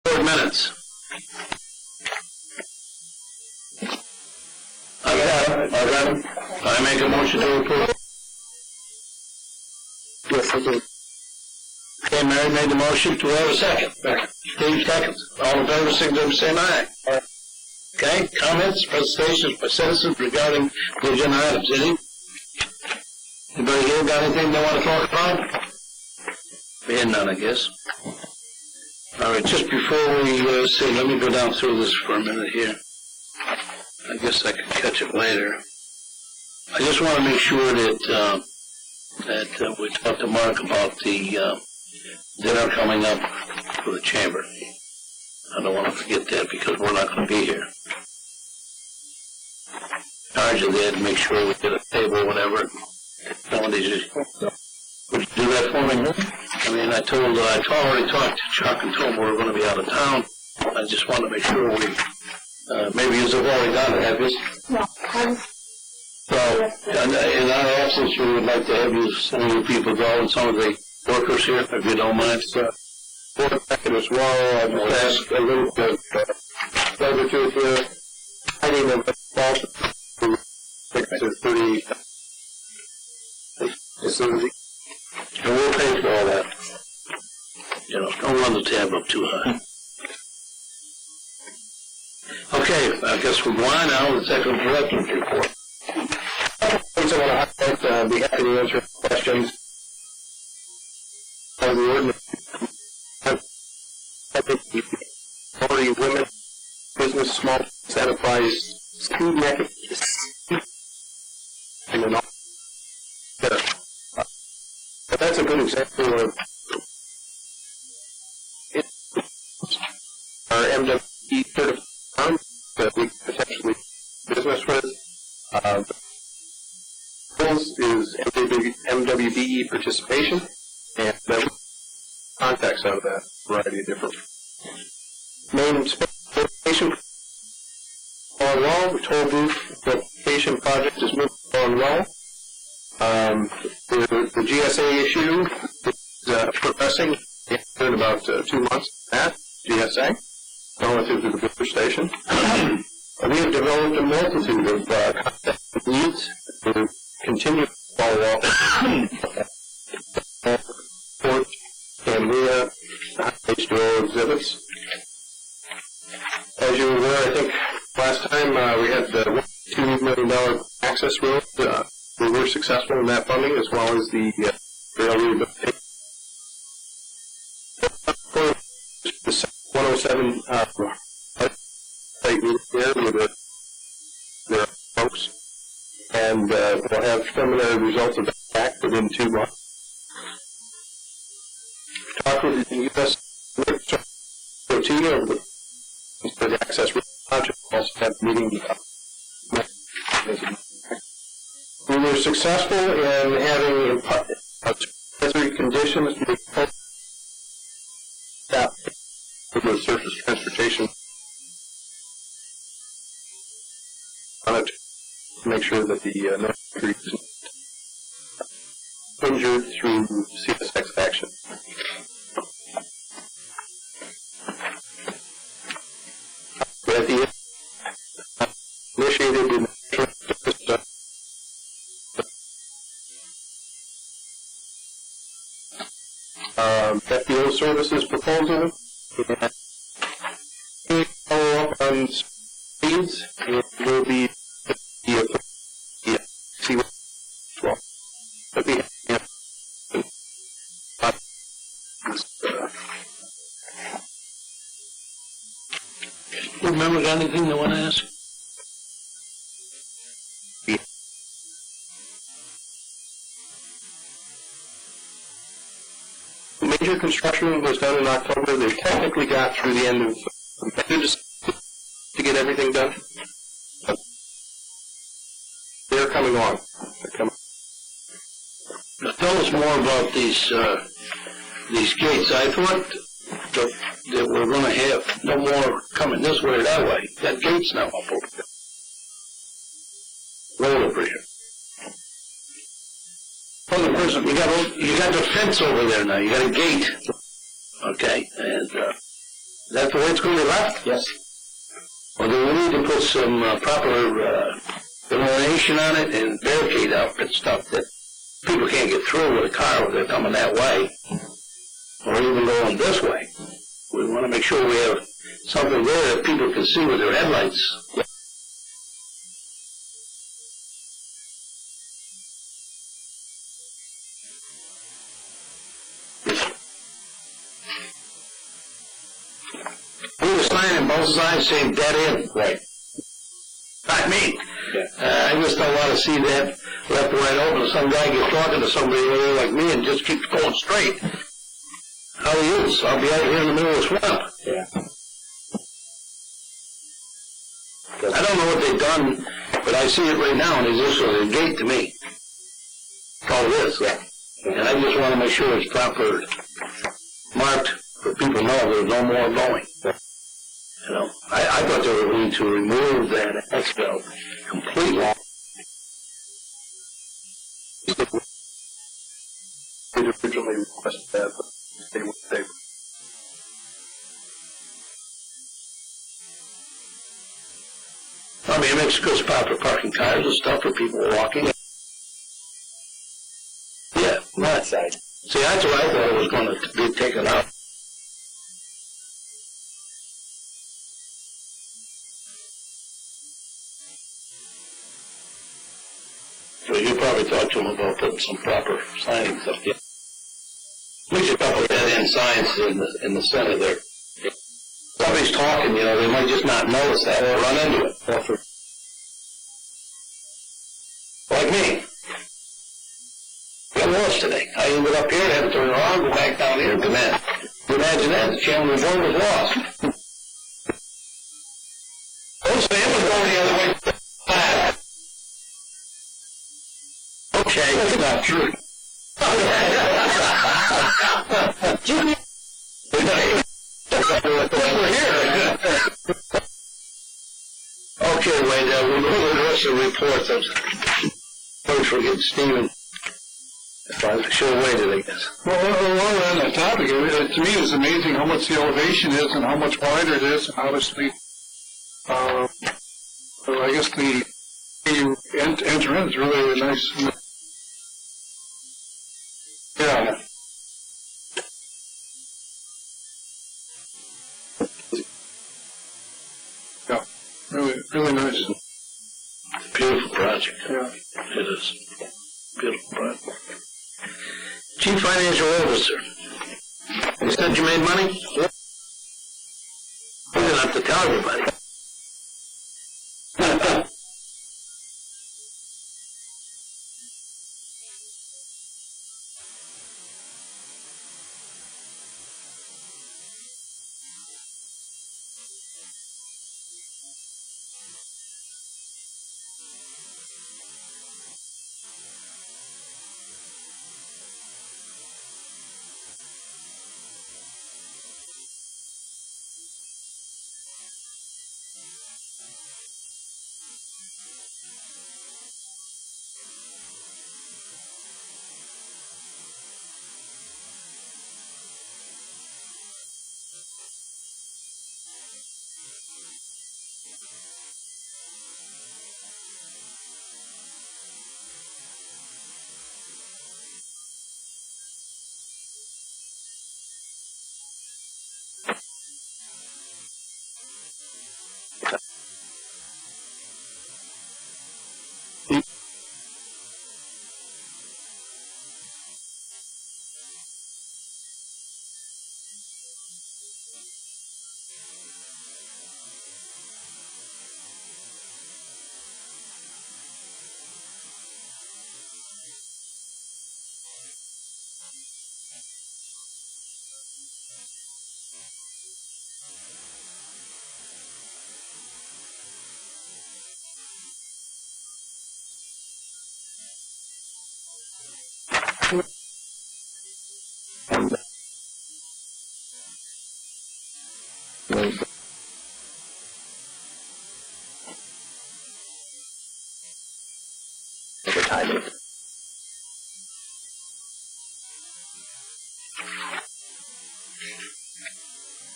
Board minutes. I got them. I make a motion to approve. Yes, I do. Okay, Mary made the motion. Do we have a second? Steve seconds. All in favor, signify by saying aye. Aye. Okay, comments, presentations by citizens regarding the agenda items. Anybody here got anything they want to talk about? We had none, I guess. All right, just before we see, let me go down through this for a minute here. I guess I can catch it later. I just want to make sure that we talk to Mark about the dinner coming up for the chamber. I don't want to forget that because we're not going to be here. Charge of that, make sure we get a table or whatever. Somebody just, would you do that for me? I mean, I've already talked to Chuck and told him we're going to be out of town. I just want to make sure we, maybe you've already done it, have you? No. So, in our absence, we would like to have you, some of you people go and some of the workers here, if you don't mind. For the second as well, I would ask a little bit further to here. I need a response to 30 facility. And we'll pay for all that. You know, don't run the tab up too high. Okay, I guess we're going now. The second director's report. Things I want to highlight, I'd be happy to answer questions. Of the ordinance. I think already women, business, small enterprise, school market, and then all. But that's a good example of our MWE certified that we potentially business with. Is MWBE participation, and context out of that variety of different main specification on well. The toll booth location project is moving on well. The GSA issue is progressing in about 2 months. That GSA relative to the booster station. We have developed a multitude of contact needs to continue to follow up. And we have H2O exhibits. As you were aware, I think last time we had the $2 million access road. We were successful in that funding as well as the rail rehabilitation. The 107 site meeting there with their folks, and we'll have preliminary results of that back within 2 months. Talk with the U.S. OT over the access project. Also have meeting. We were successful in having advisory conditions to the surface transportation on it to make sure that the industry is injured through CSX action. At the initiated in FBO services proposal. And follow up on speeds. It will be see what well. But we Remember, got anything they want to ask? Major construction was done in October. They technically got through the end of to get everything done. But they're coming on. They're coming. Now, tell us more about these gates. I thought that we're going to have no more coming this way or that way. That gate's now up over there. Roll over here. Oh, the person, you got the fence over there now. You got a gate. Okay, and Is that the way it's going to be left? Yes. Well, then we need to put some proper illumination on it and barricade up and stuff that people can't get through with a car if they're coming that way, or even going this way. We want to make sure we have something there that people can see with their headlights. We have a sign on both sides saying dead end. Right. Not me. Yeah. I just don't want to see that left or right open. Some guy gets talking to somebody over there like me and just keeps going straight. How do you? So I'll be out here in the middle of the swamp. Yeah. I don't know what they've done, but I see it right now, and it's just a gate to me. That's all it is. Yeah. And I just want to make sure it's proper marked for people to know there's no more going. You know, I thought they were going to remove that expo completely. We originally requested that, but they would say. I mean, it makes a good spot for parking cars and stuff for people walking. Yeah, That side. see, that's what I thought it was going to be taken out. So you probably talked to them about putting some proper signage up there. We should put dead-end signs in the center there. Somebody's talking, you know, they might just not notice that or run into it. Like me. I lost today. I ended up here, had to turn around, go back down here, and come in. Imagine that, the Chandler Board was lost. Oh, Sam was going the other way. Okay, that's not true. We're here. Okay, Wayne, we'll go to the rest of the reports. Thanks for getting Stephen. I should have waited, I guess. Well, while we're on that topic, to me it's amazing how much the elevation is and how much wider it is, and obviously, I guess the enter in is really nice. Yeah. Yeah, really nice. Beautiful project. Yeah. It is. Beautiful project. Chief Financial Officer. You said you made money? Yep. We're going to have to tell everybody.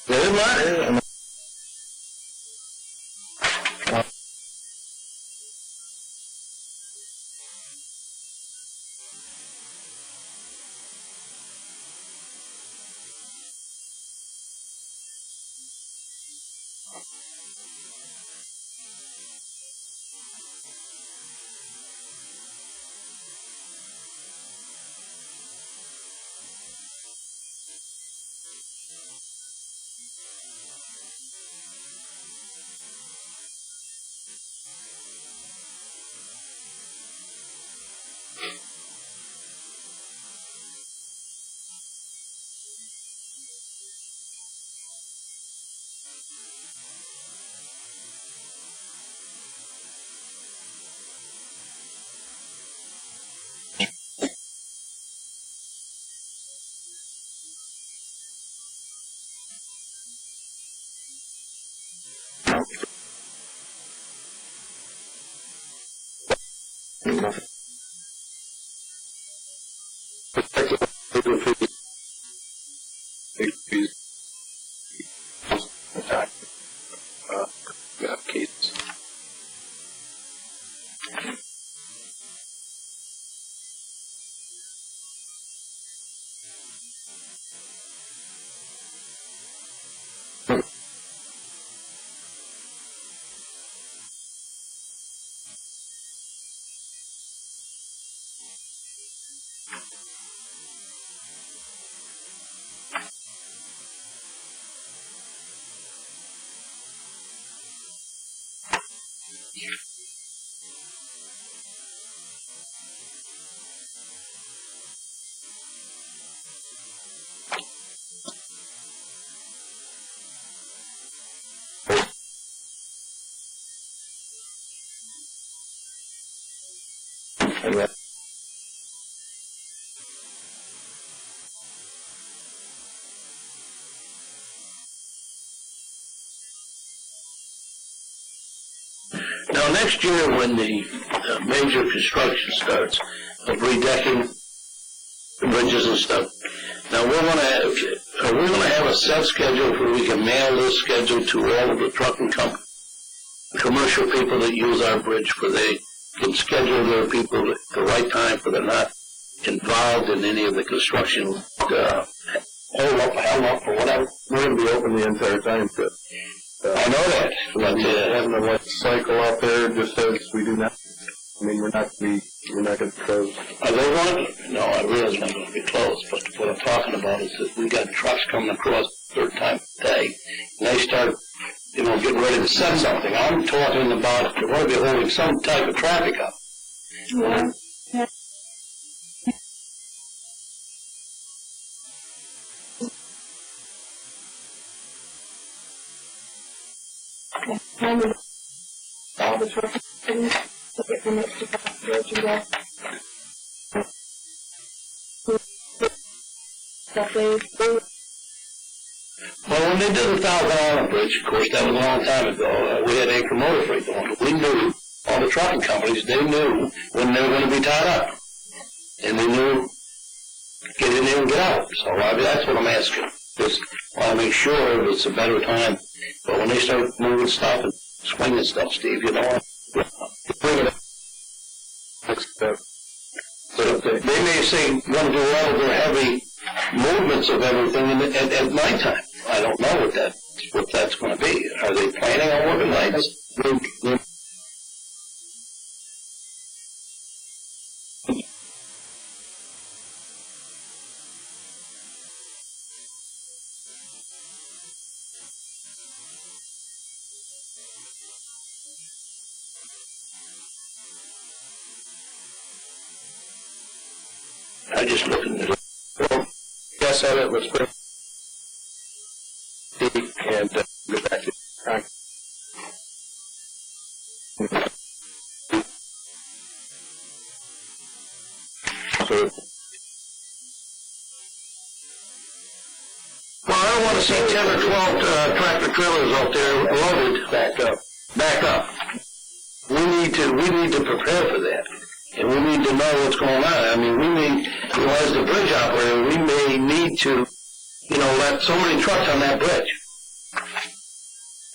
There Good luck. Cases. And that Now, next year, when the major construction starts of redecking the bridges and stuff, now we're going to have a set schedule where we can mail this schedule to all of the trucking companies, the commercial people that use our bridge, where they can schedule their people at the right time, where they're not involved in any of the construction, hold up, held up, or whatever. we're going to be open the entire time, but I know that, but having a light cycle out there just says we do not. I mean, we're not going to close. are they going? No, I realize they're not going to be closed, but what I'm talking about is that we got trucks coming across third time a day, and they start, getting ready to send something. I'm talking about they're going to be holding some type of traffic up. Yeah. Kind of all the trucks to get the next bridge and go. That they Well, when they did the $1,000 bridge, of course, that was a long time ago. We had anchor motor freight going. We knew, all the trucking companies, they knew when they were going to be tied up. And they knew, get in there and get out. So that's what I'm asking. Just want to make sure it's a better time. But when they start moving stuff and swinging stuff, Steve, bring it up. Next step. So they may say, want to do all of their heavy movements of everything at nighttime. I don't know what that's going to be. Are they planning on working nights? I just looking at it. Well, yes, I it. Let's put and go back to so. Well, I don't want to see 10 or 12 tractor trailers out there loaded. Back up. We need to prepare for that. And we need to know what's going on. I mean, we may, as the bridge operator, we may need to, let so many trucks on that bridge.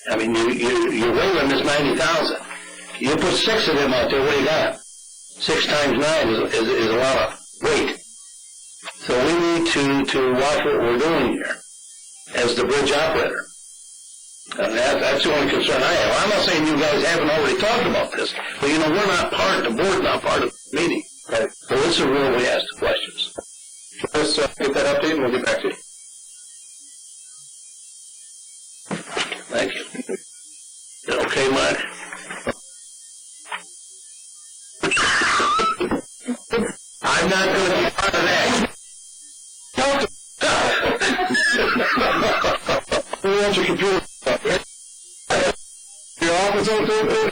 I mean, your weight limit is 90,000. You put 6 of them out there, what do you got? 6 times 9 is a lot of weight. So we need to watch what we're doing here as the bridge operator. And that's the only concern I have. I'm not saying you guys haven't already talked about this, but you know, we're not part, the board's not part of the meeting. Right. So it's a rule we ask the questions. Let's get that update and we'll get back to you. Thank you. Is that okay, Mark? I'm not going to be part of that. Who wants your computer? Your office open?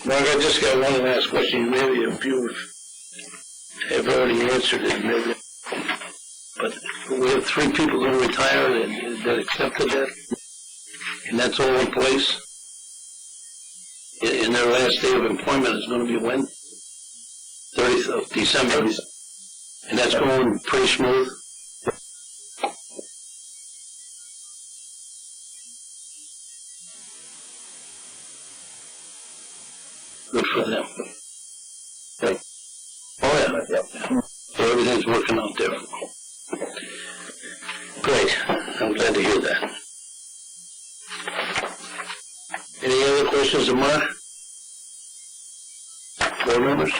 Mark, I just got one last question. Maybe if you have already answered it, maybe. But we have 3 people going to retire that accepted that, and that's all in place. And their last day of employment is going to be when? 30th of December. And that's going pretty smooth. Good for them. Okay. Oh, yeah. So everything's working out there. Great. I'm glad to hear that. Any other questions of Mark? Board members?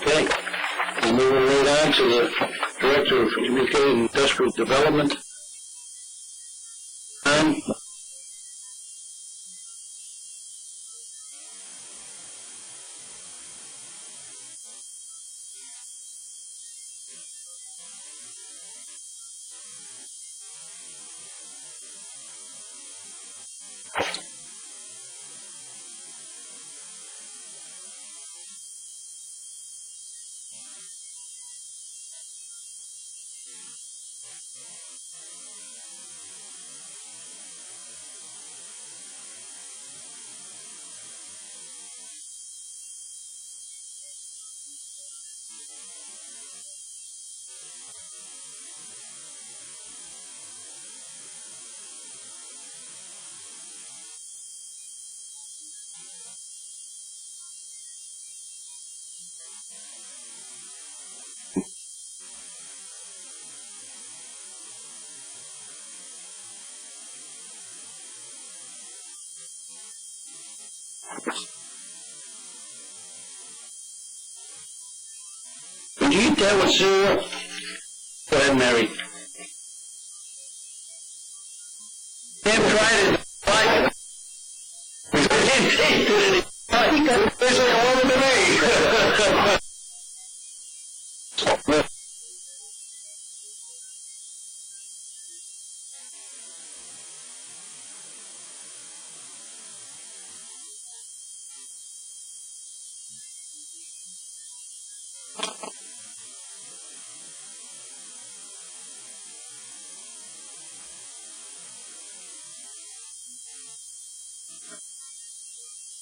Okay. We're moving right on to the Director of Communicated Industrial Development. Would you eat that with cereal? Go ahead, Mary. Never tried it. Like it. I didn't taste it. It tastes like a woman to me.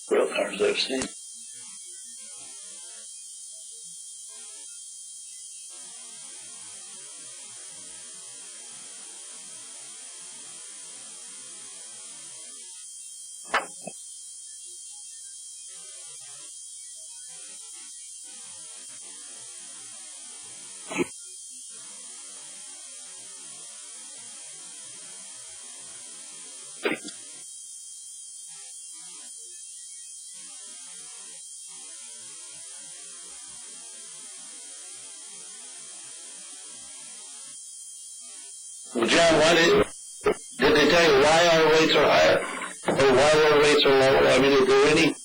Real cars I've seen. Well, John, did they tell you why our rates are higher? Or why our rates are lower? I mean, is there any?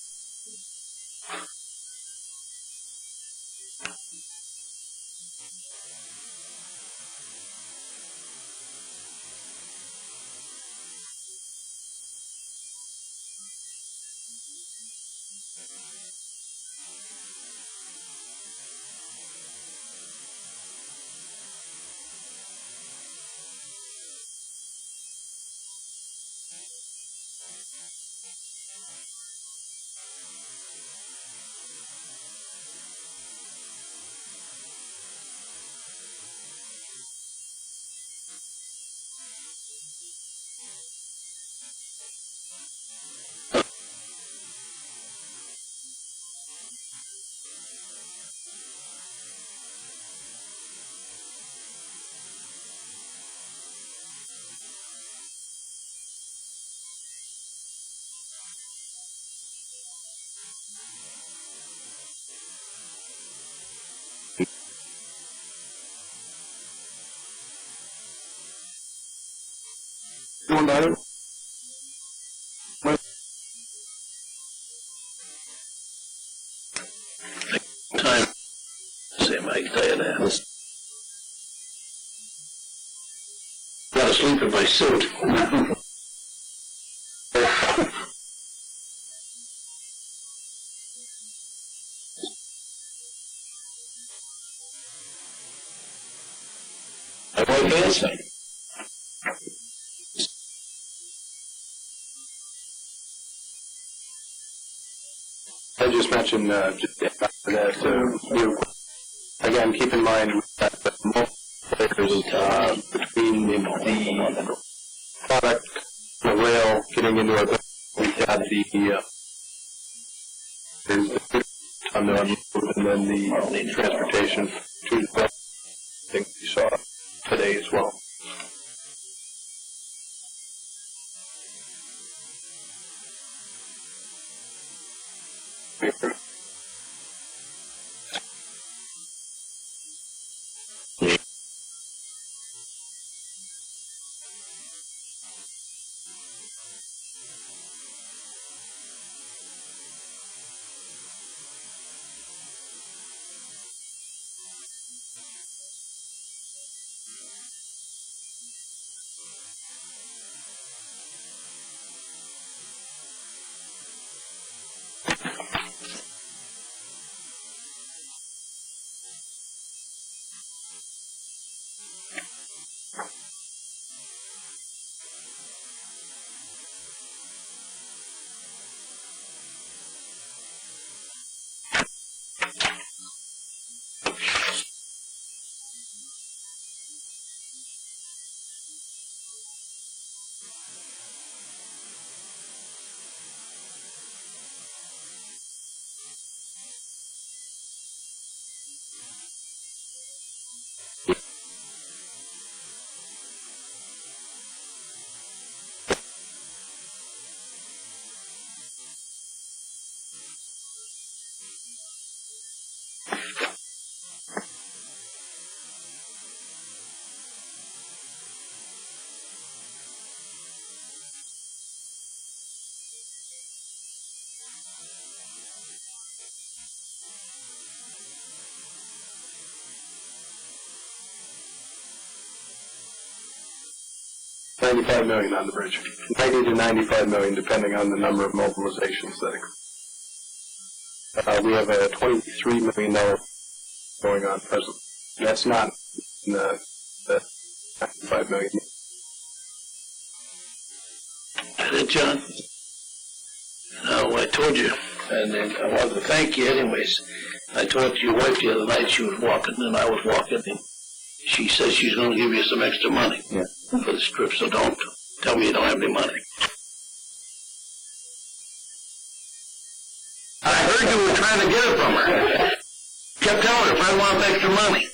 Doing better? Time. See, Mike, tell you that. Got to sleep in my suit. I won't answer. I just mentioned that again, keep in mind that the multipliers between the product, the rail getting into our we had the on the unload and then the transportation to the west. I think we saw today as well. $95 million on the bridge. 90 to 95 million, depending on the number of mobilizations that occur. We have a $23 million going on presently. That's not in the 95 million. Did it, John? No, I told you, and I wanted to thank you anyways. I talked to your wife the other night. She was walking, and I was walking, and she says she's going to give you some extra money for the strip, so don't tell me you don't have any money. I heard you were trying to get it from her. Kept telling her if I want extra money.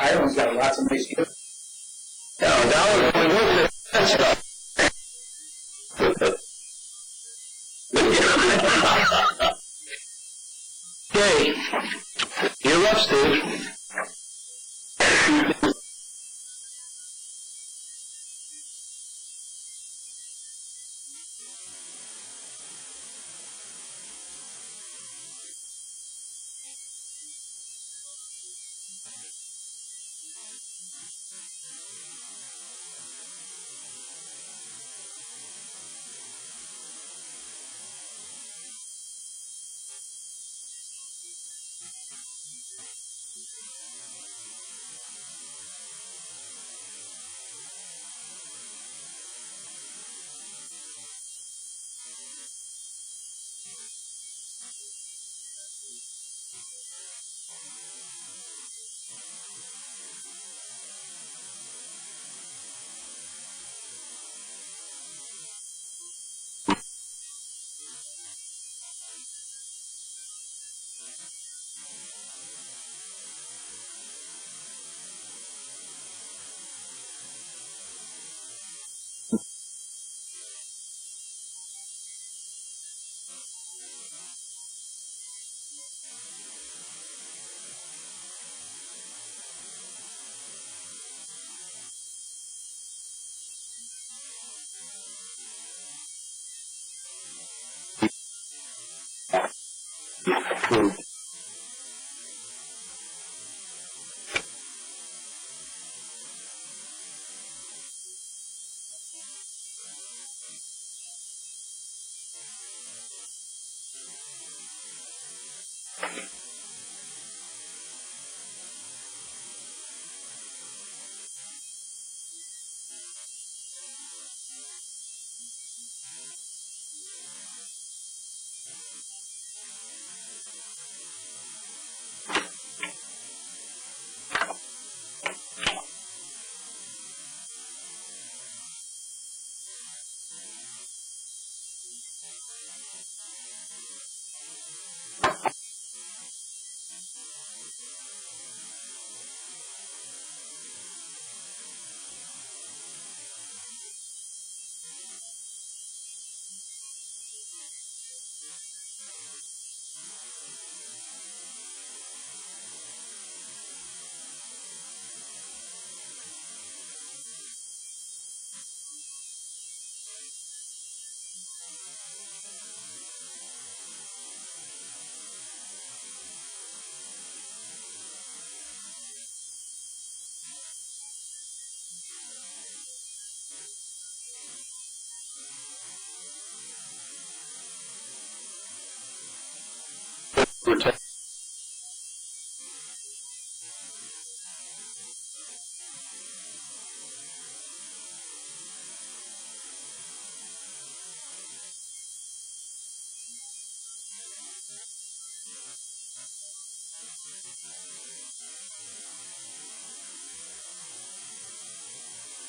Ireland's got lots of nice gifts. $1 only worth Okay, you're up, Steve.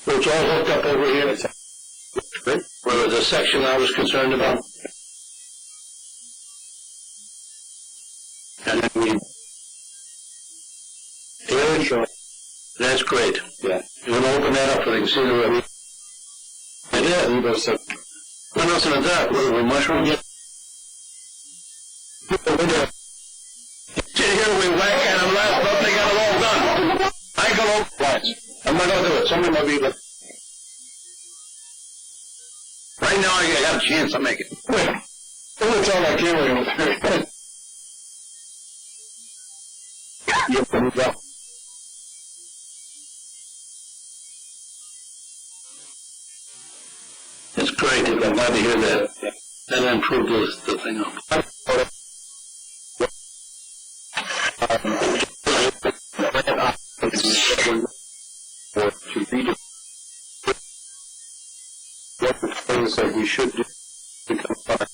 So it's all hooked up over here. Where the section I was concerned about. And then we. Yeah, sure. That's great. Yeah. You want to open that up so they can see the road? I did. What else in the dark? What are we, mushrooms? Yeah. Sit here, we whack and I'm last, but they got it all done. I ain't gonna open lights. I'm not gonna do it. Somebody might be there. Right now, I got a chance. I'll make it. Wait. I'm gonna tell my camera over there. Yep, there we go. It's great. I'm glad to hear that. That'll improve the thing up. What the things that we should do to comply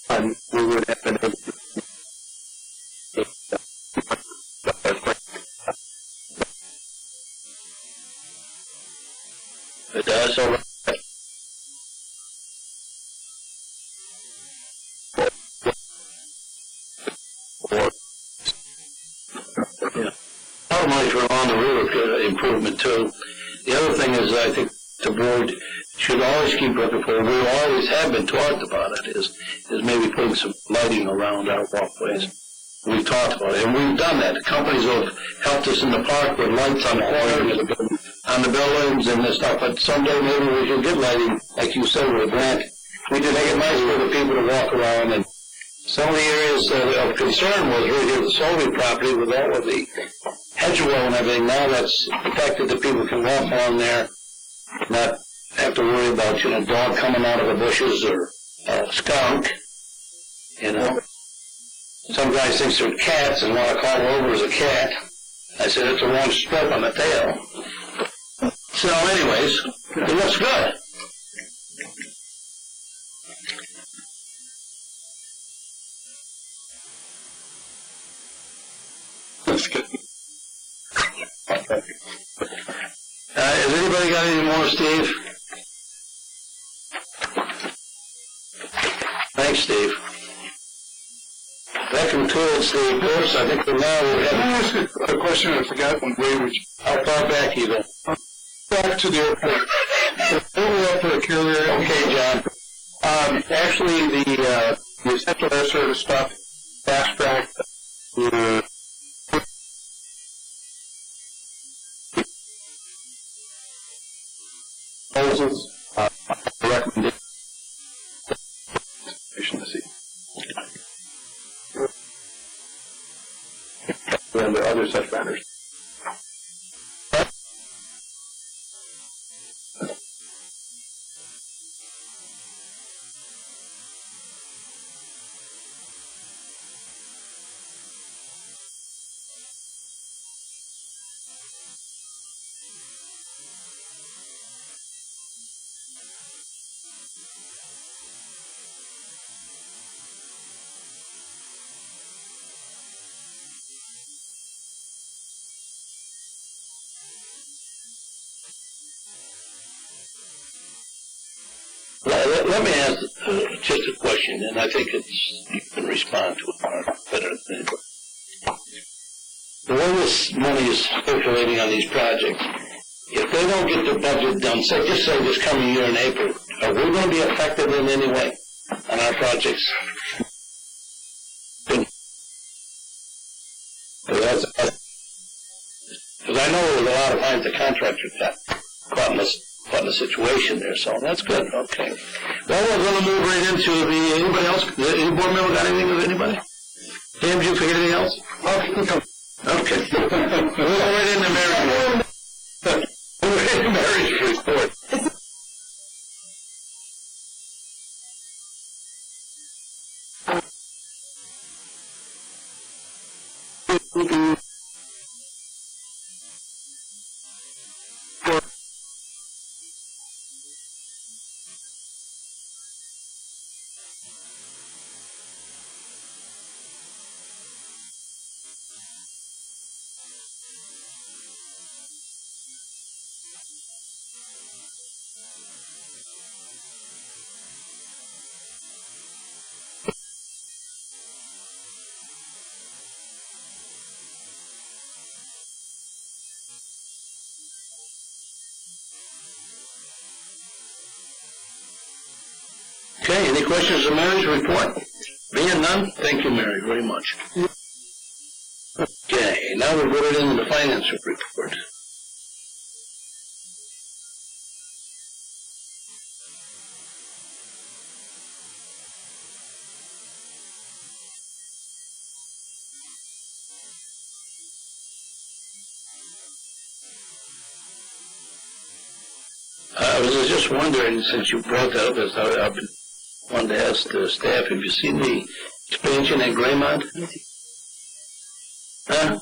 and we would have been able to it does. So lot of money for on the river improvement too. The other thing is, I think the board should always keep looking for, we always have been talked about it, is maybe putting some lighting around our walkways. We've talked about it, and we've done that. The companies have helped us in the park with lights on the corners, on the buildings and this stuff, but someday maybe we should get lighting, like you said, with a grant. We just make it nice for the people to walk around, and some of the areas of concern was right here, the Soviet property with all of the hedgerow and everything. Now that's the fact that the people can walk along there, not have to worry about, dog coming out of the bushes or skunk, Some guys think they're cats and want to call it over as a cat. I said, it's a wrong stripe on the tail. So anyways, it looks good. That's good. Has anybody got any more, Steve? Thanks, Steve. That concludes the reports. I think for now we'll Can I have... ask a question I forgot when Ray was... How far back you go? Back to the airport. Over up for a carrier. Okay, John. Actually, the essential air service stuff, fast track, proposals, recommendation to see. And there are other such matters. Let me ask just a question, and I think you can respond to it better than anybody. The way this money is circulating on these projects, if they don't get the budget done, just say this coming year in April, are we going to be affected in any way on our projects? Because I know there's a lot of times the contractors got caught in the situation there, so that's good. Okay. Well, we're going to move right into anybody else? Any board member got anything with anybody? Sam, did you forget anything else? Okay. We'll go right into marriage report. Okay, any questions on marriage report? Being none, thank you, Mary, very much. Okay, now we'll go right into the finance report. I was just wondering, since you brought that up, I've been wanted to ask the staff, have you seen the expansion at Graymont? Huh?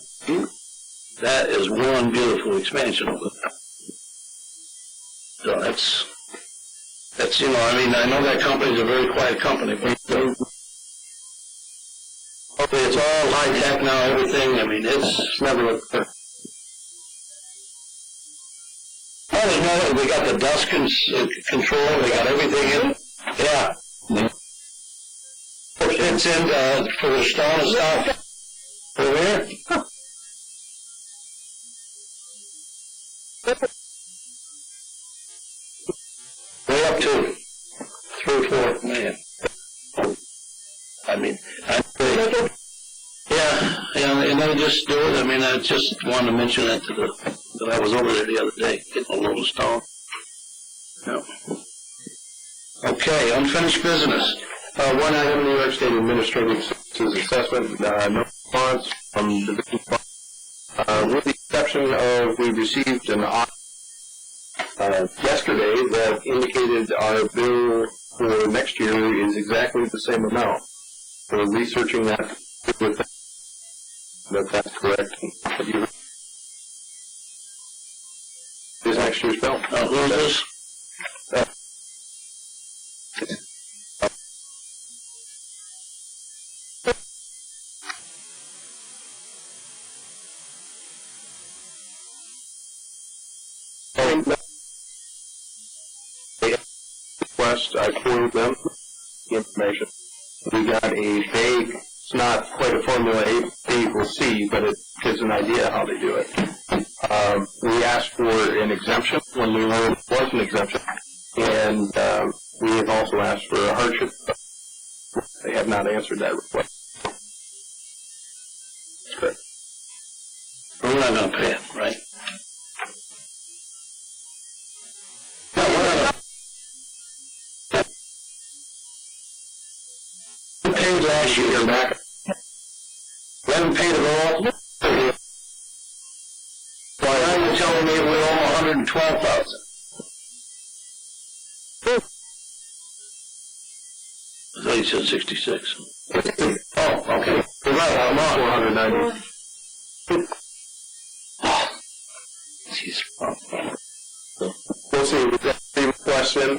That is one beautiful expansion. So that's, I know that company's a very quiet company, but it's all high tech now, everything, it's never looked good. Oh, they got the dust control, they got everything in. Yeah. It's in for the stone and stuff. Over here. and then just do it. I mean, I just wanted to mention that that I was over there the other day, getting a load of stone. Yeah. Okay, unfinished business. One item, New York State Administrative Services Assessment, no response from Division 5. With the exception of, we received an audit yesterday that indicated our bill for next year is exactly the same amount. We're researching that with that's correct. Have you is next year's bill? Who is this? Request, I forwarded them the information. We got a vague, it's not quite a formula A equals C, but it gives an idea how they do it. We asked for an exemption when we learned it was an exemption, and we have also asked for a hardship. They have not answered that request. That's correct. We're not going to pay it, right? We paid last year back. We haven't paid it all. Now you're telling me we're all 112,000. I thought you said 66. Oh, okay. You're right, I'm on. 490. Jeez. We'll see. We've got the request in.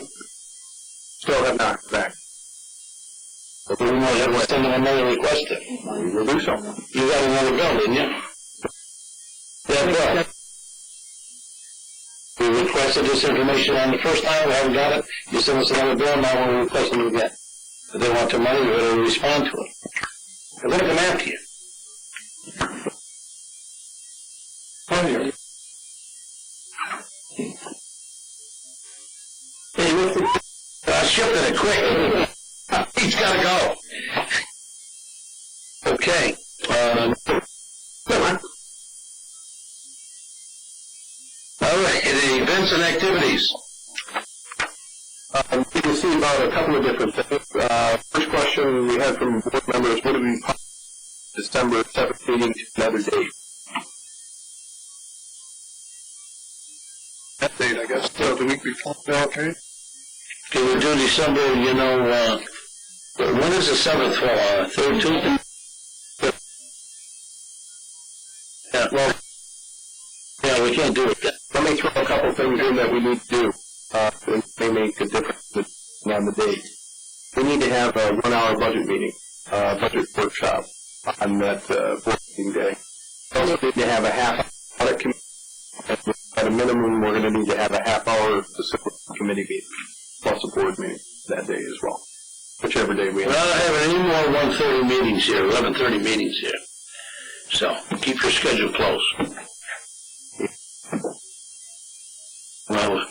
Still have not back. But we might have to send them another request then. We will do so. You got another bill, didn't you? Yeah, bill. We requested this information on the first time, we haven't got it. You send us another bill, now we're requesting it again. If they want their money, we better respond to it. They're going to come after you. Funny. Hey, look, I shifted it quick. He's got to go. Okay. All right, the events and activities. You can see about a couple of different things. First question we had from board members, would it be possible December 7th meeting to another date? That date, I guess, the week before. Okay. Can we do December, when is the 7th fall? Third Tuesday? Yeah, well, yeah, we can't do it then. Let me throw a couple things in that we need to do. They make a difference on the date. We need to have a 1-hour budget meeting, budget workshop on that board meeting day. We also need to have a half audit committee. At a minimum, we're going to need to have a half-hour specific committee meeting, plus a board meeting that day as well. Whichever day we have. We're not having any more 1:30 meetings here, 11:30 meetings here. So, keep your schedule close. Well,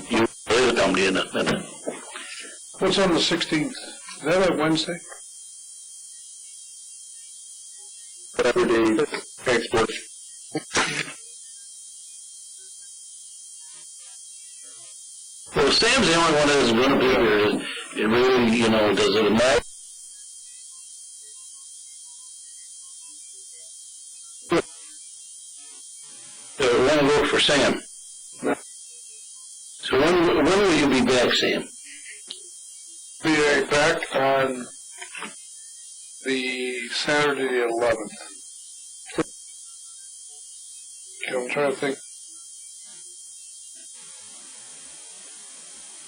you will come to you in a minute. What's on the 16th? Is that a Wednesday? Whatever day export. Well, Sam's the only one that isn't going to be here. It really, does it matter? I want to work for Sam. So when will you be back, Sam? Be back on the Saturday the 11th. Okay, I'm trying to think.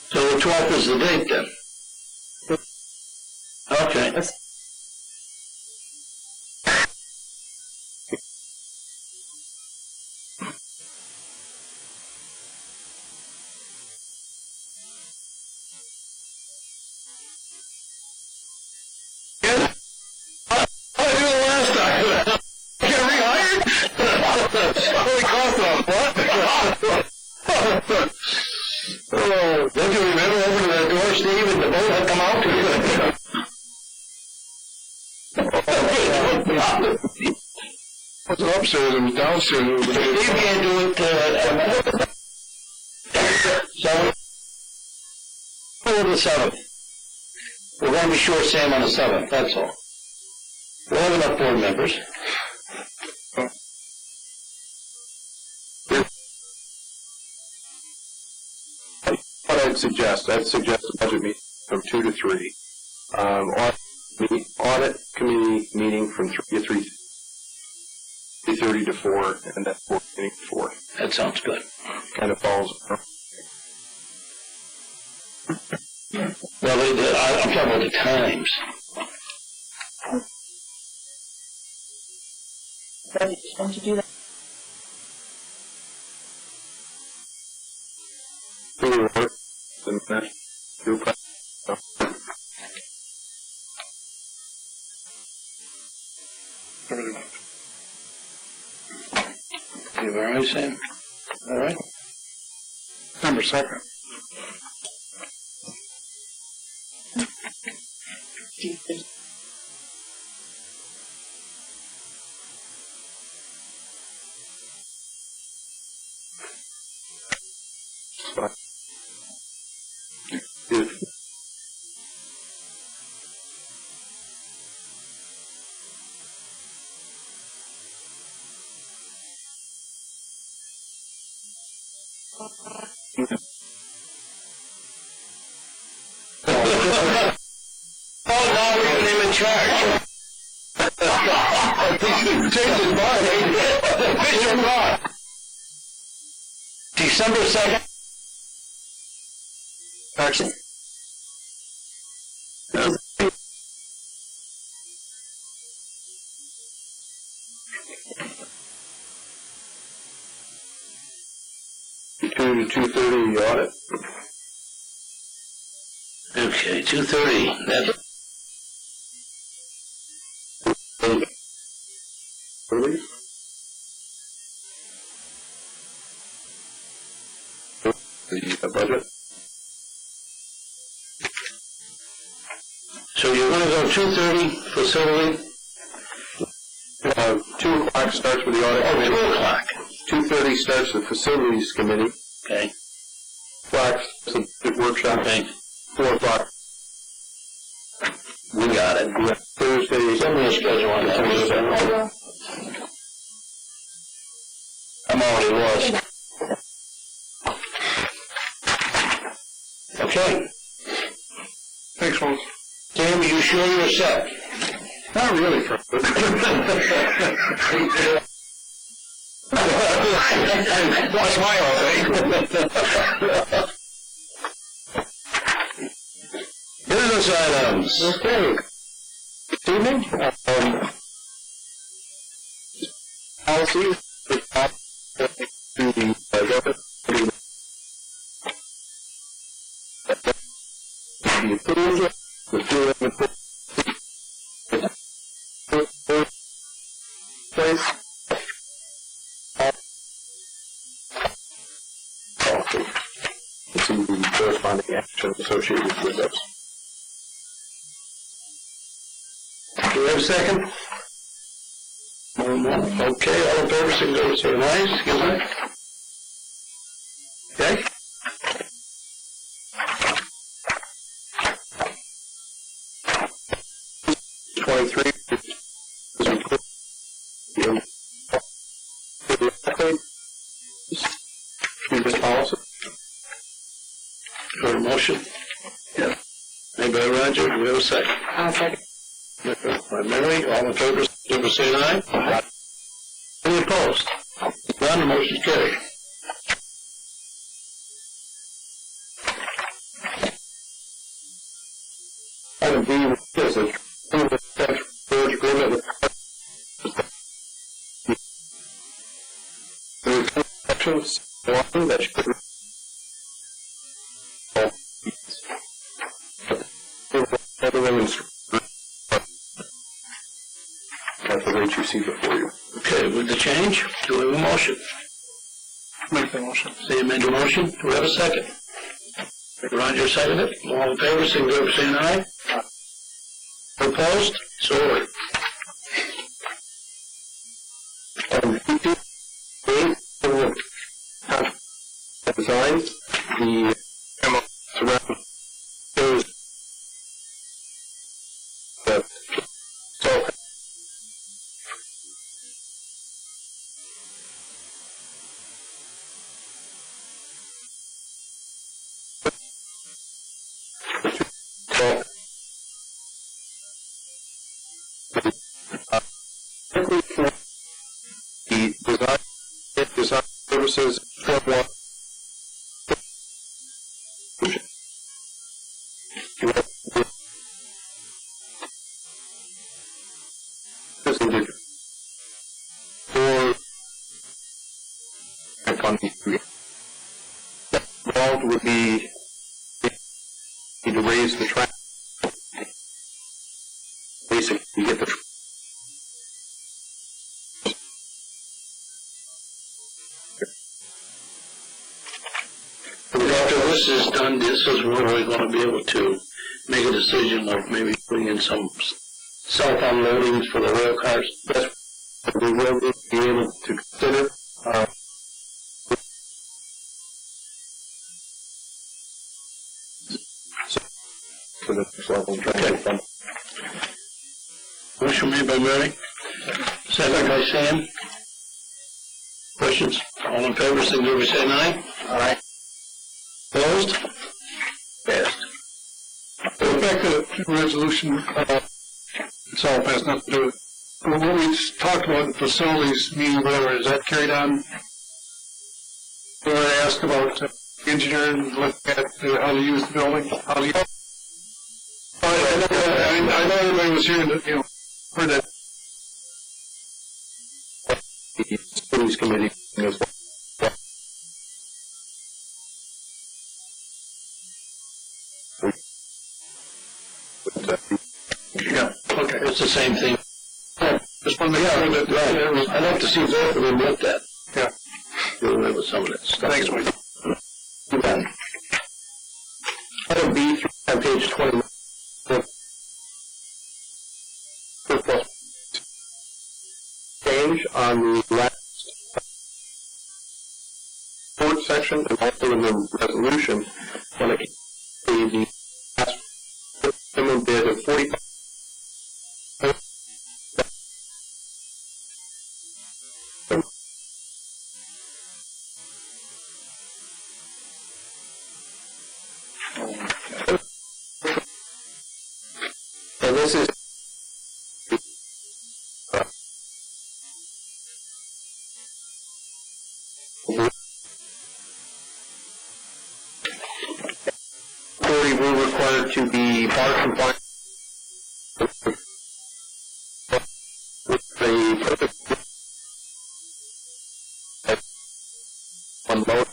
So the 12th is the date then? Okay. Oh, don't you remember opening that door, Steve, and the boat had come out? was upstairs, it was downstairs. It was Steve can't do it, so, over the 7th. We're going to be short Sam on the 7th, that's all. We'll have enough board members. What I'd suggest a budget meeting from 2 to 3. Audit committee meeting from 3 to 3:30 to 4, and that board meeting 4. That sounds good. Kind of falls. Well, I'm talking about the times. So you just want to do that. You all right, Sam? All right? September 2nd. Oh, now we're putting him in charge. Change his mind. Mr. Roth. December 2nd. Excellent. To 2:30 audit. Okay, 2:30. That's Early. The budget. so you're going to go 2:30 facility. 2 o'clock starts with the audit Oh, committee. 2 o'clock. 2:30 starts the facilities committee. Okay. 4 o'clock the workshop. Okay. 4 o'clock. We got it. Thursday. Somebody's schedule on that. I'm already lost. Okay. Thanks, Rose. Sam, you sure you're set? Not really, Fred. What's my Business items. Okay. This evening, policies to the government. The approval, the fuel inventory. Place. Policy. To the corresponding action associated with those. Do we have a second? Okay, all in favor, signify by saying aye. Excuse me. Okay. For a motion? Yeah. Made by Roger, do we have a second? I'll second. By Mary, all in favor, signify by saying aye. Any opposed? None, the motion is carried. Item B is a storage agreement with the actions one that should at the rate you see before you. Okay, with the change, do we have a motion? Make the motion. Say you made the motion, do we have a second? Roger seconded it, all in favor, signify by saying aye. Opposed? So ordered. design, the memo surround shows the so the design services for one. Involved would be to raise the track. Basically, you get the After this is done, this is where we're going to be able to make a decision of maybe putting in some self-unloadings for the rail cars. That's what we will be able to consider. For the next level, trying to fund. Motion made by Mary, second by Sam. Questions? All in favor, signify by saying aye. Aye. Opposed? Passed. Go back to the resolution, itself has nothing to do with it. But what we talked about in facilities, meeting, whatever, is that carried on? Where I asked about engineering, look at how to use the building, how to use. I know everybody was hearing that, heard that. The facilities committee as well. Yeah, okay, it's the same thing. Just want to make sure that, right. I'd like to see both of them looked at. Yeah. Do away with some of that stuff. Thanks, Mike. Item B on page 20. Change on the last report section and also in the resolution when it came to the last minimum bid of 45. And this is we're required to be bar compliant with the one load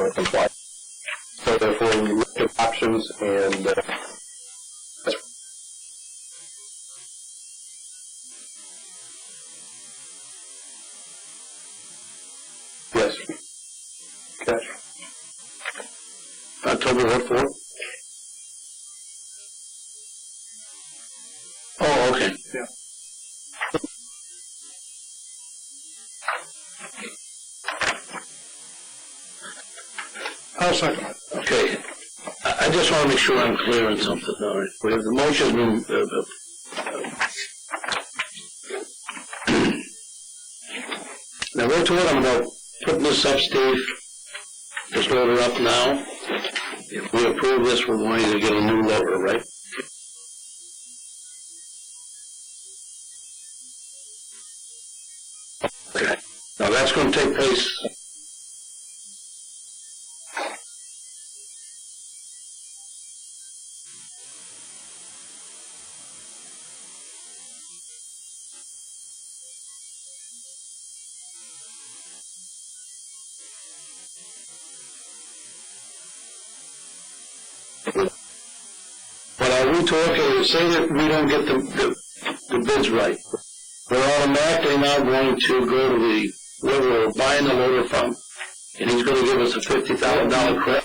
to comply. So therefore we look at options and yes. Okay. October what for? Oh, okay. Yeah. I'll second it. Okay. I just want to make sure I'm clear on something. All right. We have the motion. Now, we're talking about putting this up, Steve. Just load it up now. If we approve this, we're going to get a new loader, right? Okay. Now, that's going to take place. But are we talking, say that we don't get the bids right, we're automatically now going to go to where we're buying the loader from and he's gonna give us a $50,000 credit.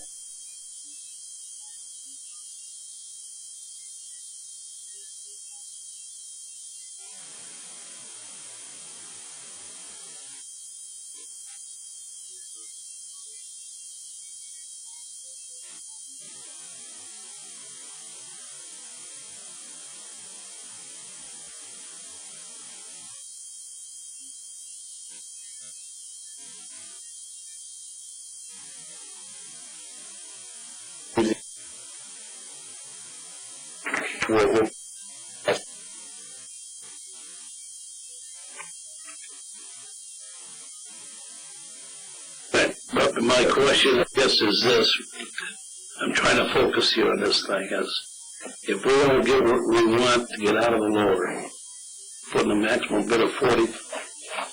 But my question, I guess, is this. I'm trying to focus here on this thing, is if we don't get what we want to get out of the loader, putting a maximum bid of 40,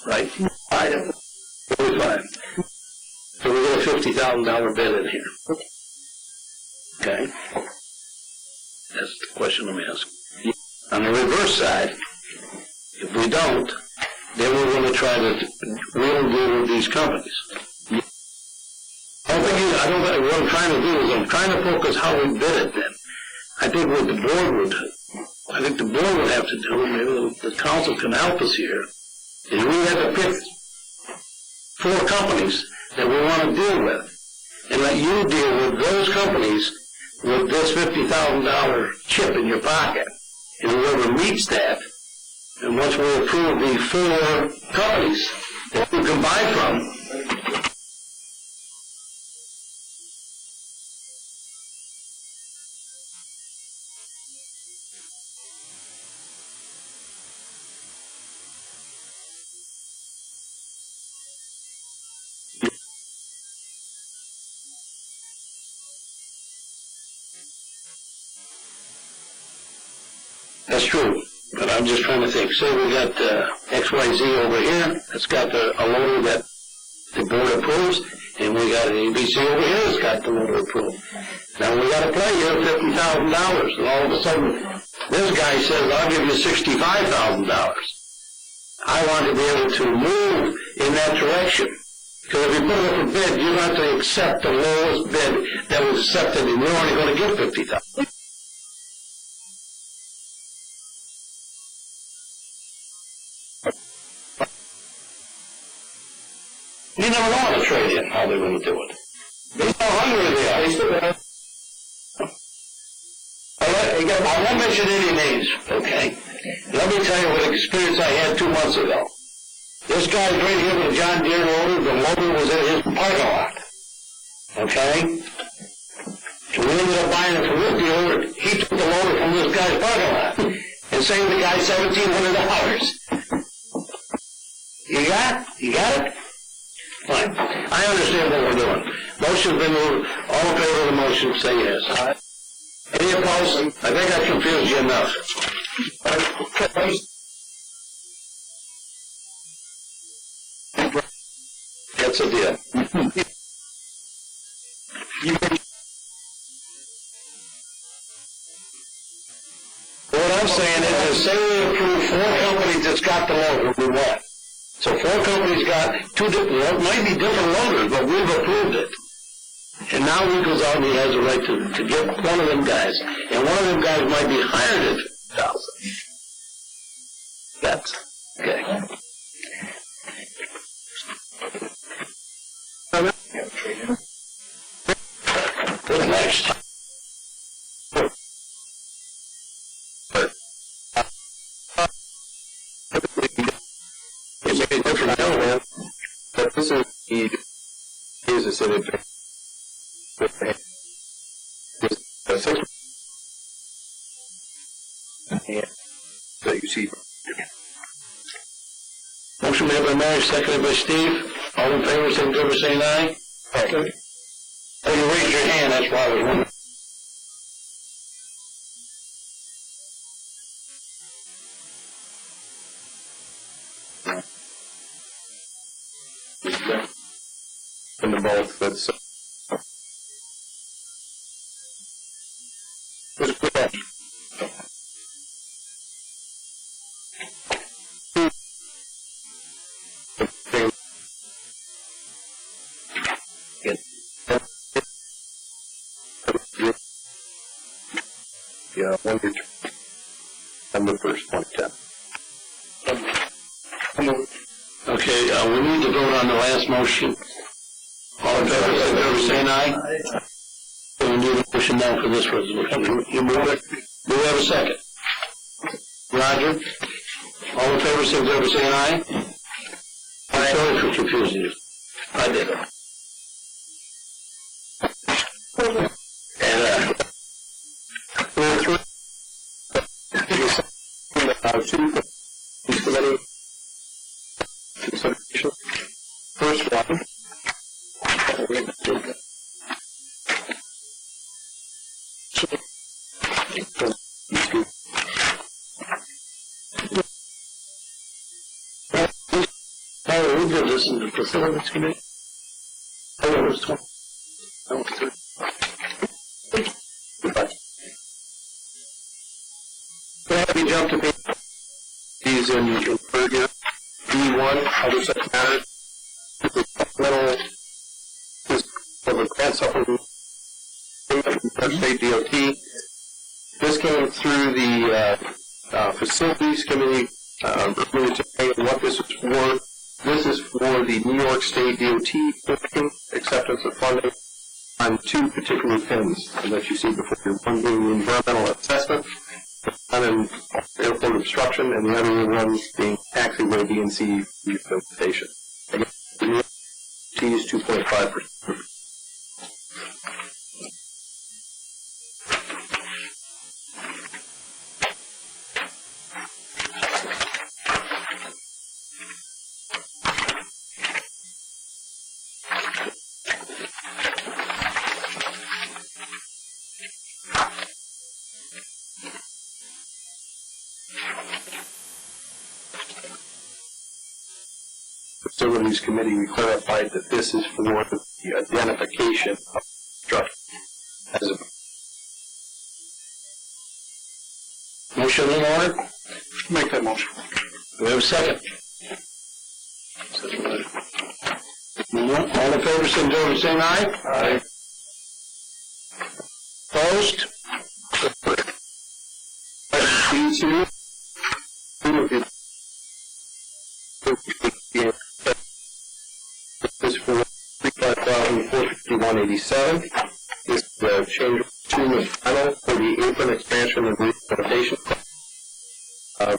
right? 45. So we get a $50,000 bid in here. Okay? That's the question I'm asking. On the reverse side, if we don't, then we're going to try to real deal with these companies. What I'm trying to do is I'm trying to focus how we bid it then. I think what the board would have to do, and maybe the council can help us here, is we have to pick 4 companies that we want to deal with, and let you deal with those companies with this $50,000 chip in your pocket. And whoever meets that, and once we approve the 4 companies that we can buy from, that's true, but I'm just trying to think. Say we got XYZ over here, that's got a loader that the board approves, and we got an ABC over here that's got the loader approved. Now we got to play here $50,000, and all of a sudden, this guy says, I'll give you $65,000. I want to be able to move in that direction. Because if you put it up for bid, you have to accept the lowest bid that was accepted, and you're only going to get $50,000. You never know how to trade in, how they're going to do it. Based how hungry they are. They still have. I won't mention any names, okay? Let me tell you what experience I had 2 months ago. This guy's right here with a John Deere loader. The loader was in his parking lot. Okay? So we ended up buying it from this dealer. He took the loader from this guy's parking lot and saved the guy $1,700. You got it? Fine. I understand what we're doing. Motion's been moved. All in favor of the motion, say yes. Any opposed? I think I confused you enough. That's a deal. What I'm saying is, say we approve 4 companies that's got the loader we want. So 4 companies got 2 different, well, it might be different loaders, but we've approved it. And now he goes out and he has a right to get one of them guys. And one of them guys might be hired at $50,000. That's, okay. What's next? It's a different deal, but this is a city that you see. Motion made by Mary, seconded by Steve. All in favor, signify by saying aye. Okay. Oh, you raised your hand, that's why I was wondering. In the both, that's Yeah, 1 year term, December 1st, 2010. Okay, we need to vote on the last motion. All in favor, saying aye? We need a motion now for this resolution. You move it. Do we have a second? Roger? All in favor, saying aye? I'm sorry for confusing you. I did it. And, consideration. First one. oh, we did this in the facilities committee. Oh, it was 20. That was 30. Go ahead and jump to page. These in third year. B1, other such matters. The supplemental is for the grant supplement from State DOT. This came through the facilities committee. Really to say what this is for. This is for the New York State DOT acceptance of funding on 2 particular pins that you see before you. One being the environmental assessment, one in airport obstruction, and the other one being taxiway DNC rehabilitation. Again, the New York T is 2.5%. Facilities Committee, we clarified that this is for the identification of structure as a Motion in order? Make that motion. Do we have a second? All in favor, saying aye? Aye. Opposed? B2 is for $35,451.87. This is the change to the final for the apron expansion and rehabilitation. The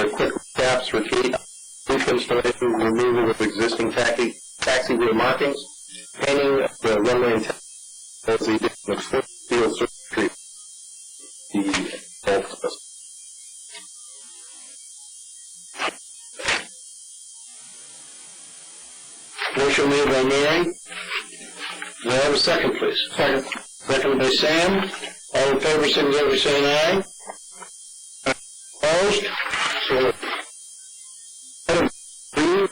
quick caps for 3 roof installation, removal of existing taxiway markings, painting of the runway and as the addition of steel circuitry. Motion made by Mary. Do I have a second, please? Second. Seconded by Sam. All in favor, saying aye? Opposed? So, Item 3,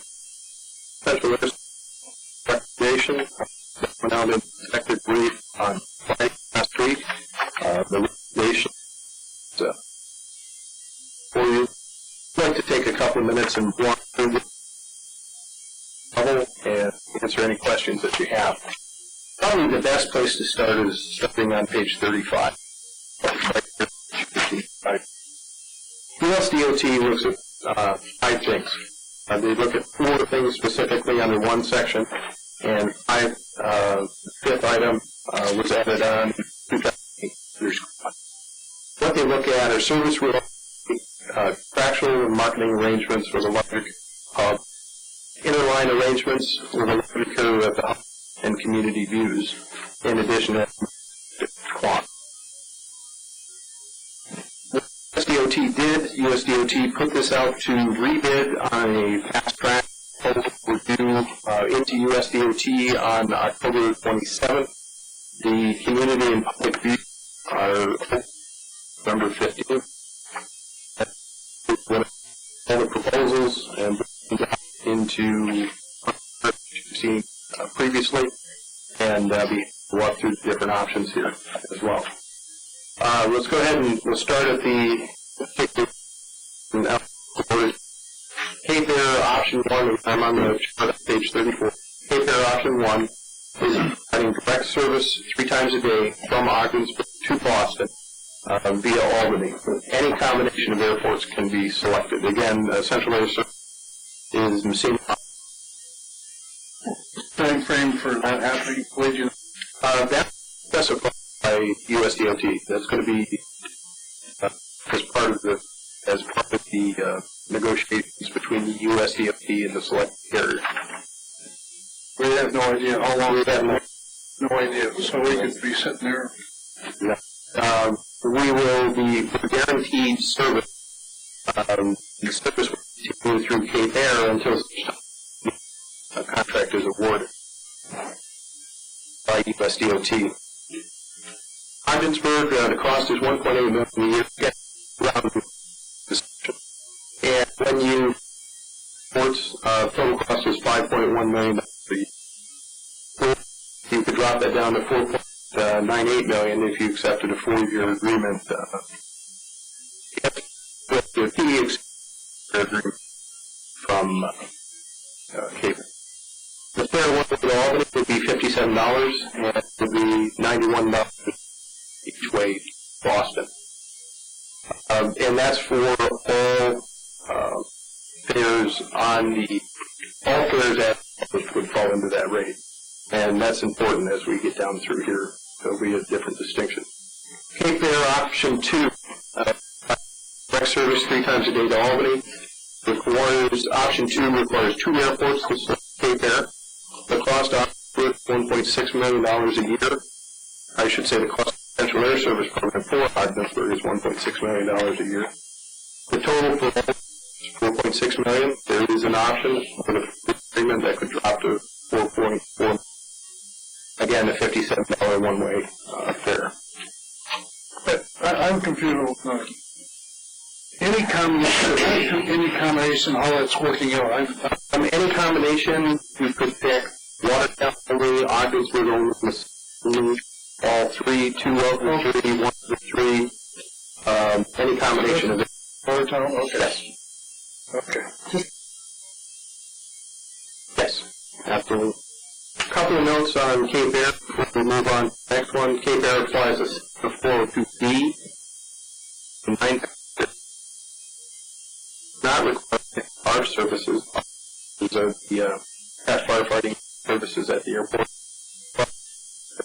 special recommendation. Went out and inspected brief on Friday last week. The recommendation for you. I'd like to take a couple of minutes and walk through the level and answer any questions that you have. Probably the best place to start is starting on page 35. USDOT looks at 5 things. They look at 4 things specifically under one section, and 5th item was added on 2008. What they look at are service contractual and marketing arrangements with electric hub, interline arrangements with electric curve at the hub, and community views, in addition to quant. USDOT put this out to rebid on a fast track. We're due into USDOT on October 27th. The community and public view are November 15th. All the proposals and into you've seen previously, and walk through the different options here as well. Let's go ahead and we'll start at the Pay Fair option 1. I'm on the chart at page 34. Pay Fair option 1 is providing direct service 3 times a day from Ogdensburg to Boston via Albany. Any combination of airports can be selected. Again, Central Air Service is Messina. Time frame for that happening, would you? That's specified by USDOT. That's going to be as part of the negotiations between the USDOT and the select carrier. We have no idea how long that no idea, so we could be sitting there. Yeah. We will be guaranteed service. The service will continue through Cape Air until a contract is awarded by USDOT. Ogdensburg, the cost is $1.8 million a year. And when you total cost is $5.1 million a year. You could drop that down to $4.98 million if you accepted a 4-year agreement. With the PE agreement from Cape. The fare one to Albany would be $57, and it would be $91 each way to Boston. And that's for all fares on all fares that would fall into that rate. And that's important as we get down through here. There'll be a different distinction. Cape Air option 2, direct service 3 times a day to Albany. Option 2 requires 2 airports to select Cape Air. The cost of $1.6 million a year. I should say the cost of the Central Air Service program for Ogdensburg is $1.6 million a year. The total for all is $4.6 million. There is an option for the agreement that could drop to $4.4. Again, a $57 one-way fare. I'm confused with any combination, how that's working out. Any combination, you could pick Watertown only, Ogdensburg only, all 3, 2 of the 3, 1 of the 3, any combination of it. Watertown, okay. Yes. Okay. Yes, absolutely. A couple of notes on Cape Air before we move on to the next one. Cape Air applies a 402B. Not required our services. These are the past firefighting services at the airport.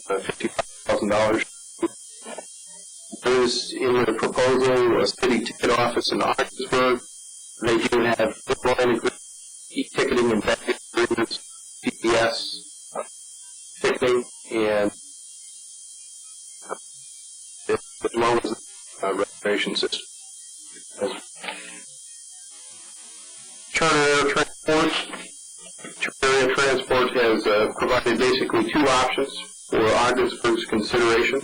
$55,000. There is in the proposal a city ticket office in Ogdensburg. They do have e-ticketing and baggage agreements, GPS ticketing, and as well as a reservation system. Charter Air Transport. Charter Air Transport has provided basically 2 options for Ogdensburg's consideration,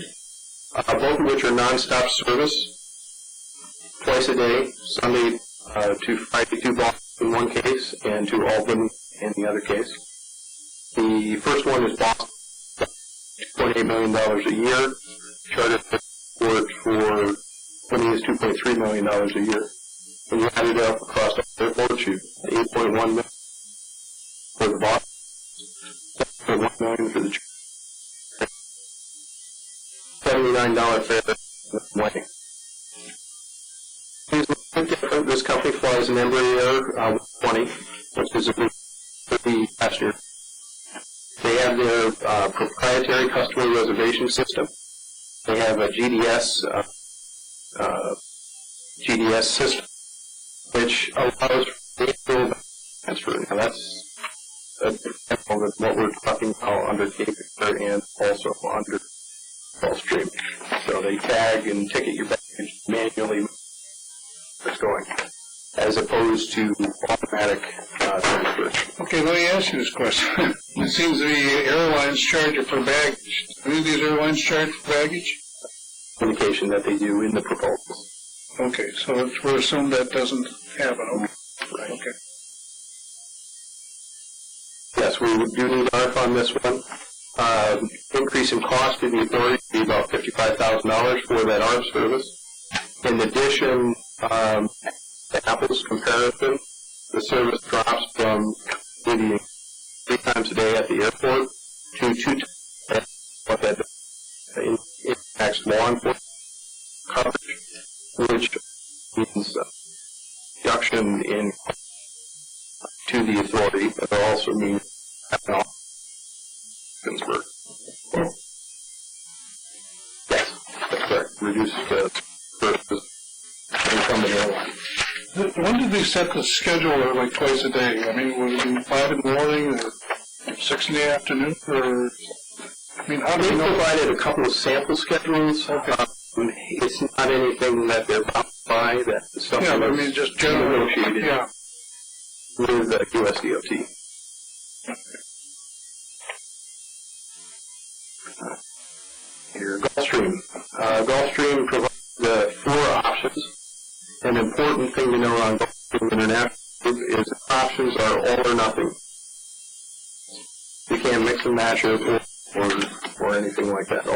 both of which are non-stop service, twice a day, Sunday to Friday to Boston in one case, and to Albany in the other case. The first one is Boston, $2.8 million a year. Charter Transport for Albany is $2.3 million a year. When you add it up across the airports, you $8.1 million for the Boston, $7.1 million for the $79 fare Whiting. This company flies an Embraer 20, which is a 30 passenger. They have their proprietary customer reservation system. They have a GDS system, which allows for transfer. Now that's a example of what we're talking about under Cape Air and also under Gulfstream. So they tag and ticket your baggage manually it's going, as opposed to automatic transfer. Okay, let me ask you this question. It seems the airlines charge you for baggage. Do any of these airlines charge for baggage? Communication that they do in the proposals. Okay, so we'll assume that doesn't happen. Okay. Right. Okay. Yes, we do need ARF on this one. Increase in cost to the authority would be about $55,000 for that ARF service. In addition, the apples comparison, the service drops from being 3 times a day at the airport to two times what that impacts law enforcement coverage, which means reduction in to the authority, but it also means Ogdensburg. Yes, that's correct. Reduce the incumbent airline. When did they set the schedule like twice a day? I mean, would it be 5 in the morning or 6 in the afternoon? Or, I mean, how do They we know? provided a couple of sample schedules. Okay. It's not anything that they're bound by. That's something Yeah, I that's mean, just generally. negotiated Yeah. with USDOT. Here, Gulfstream. Gulfstream provides 4 options. An important thing to know on Gulfstream International is that options are all or nothing. You can't mix and match it or anything like that.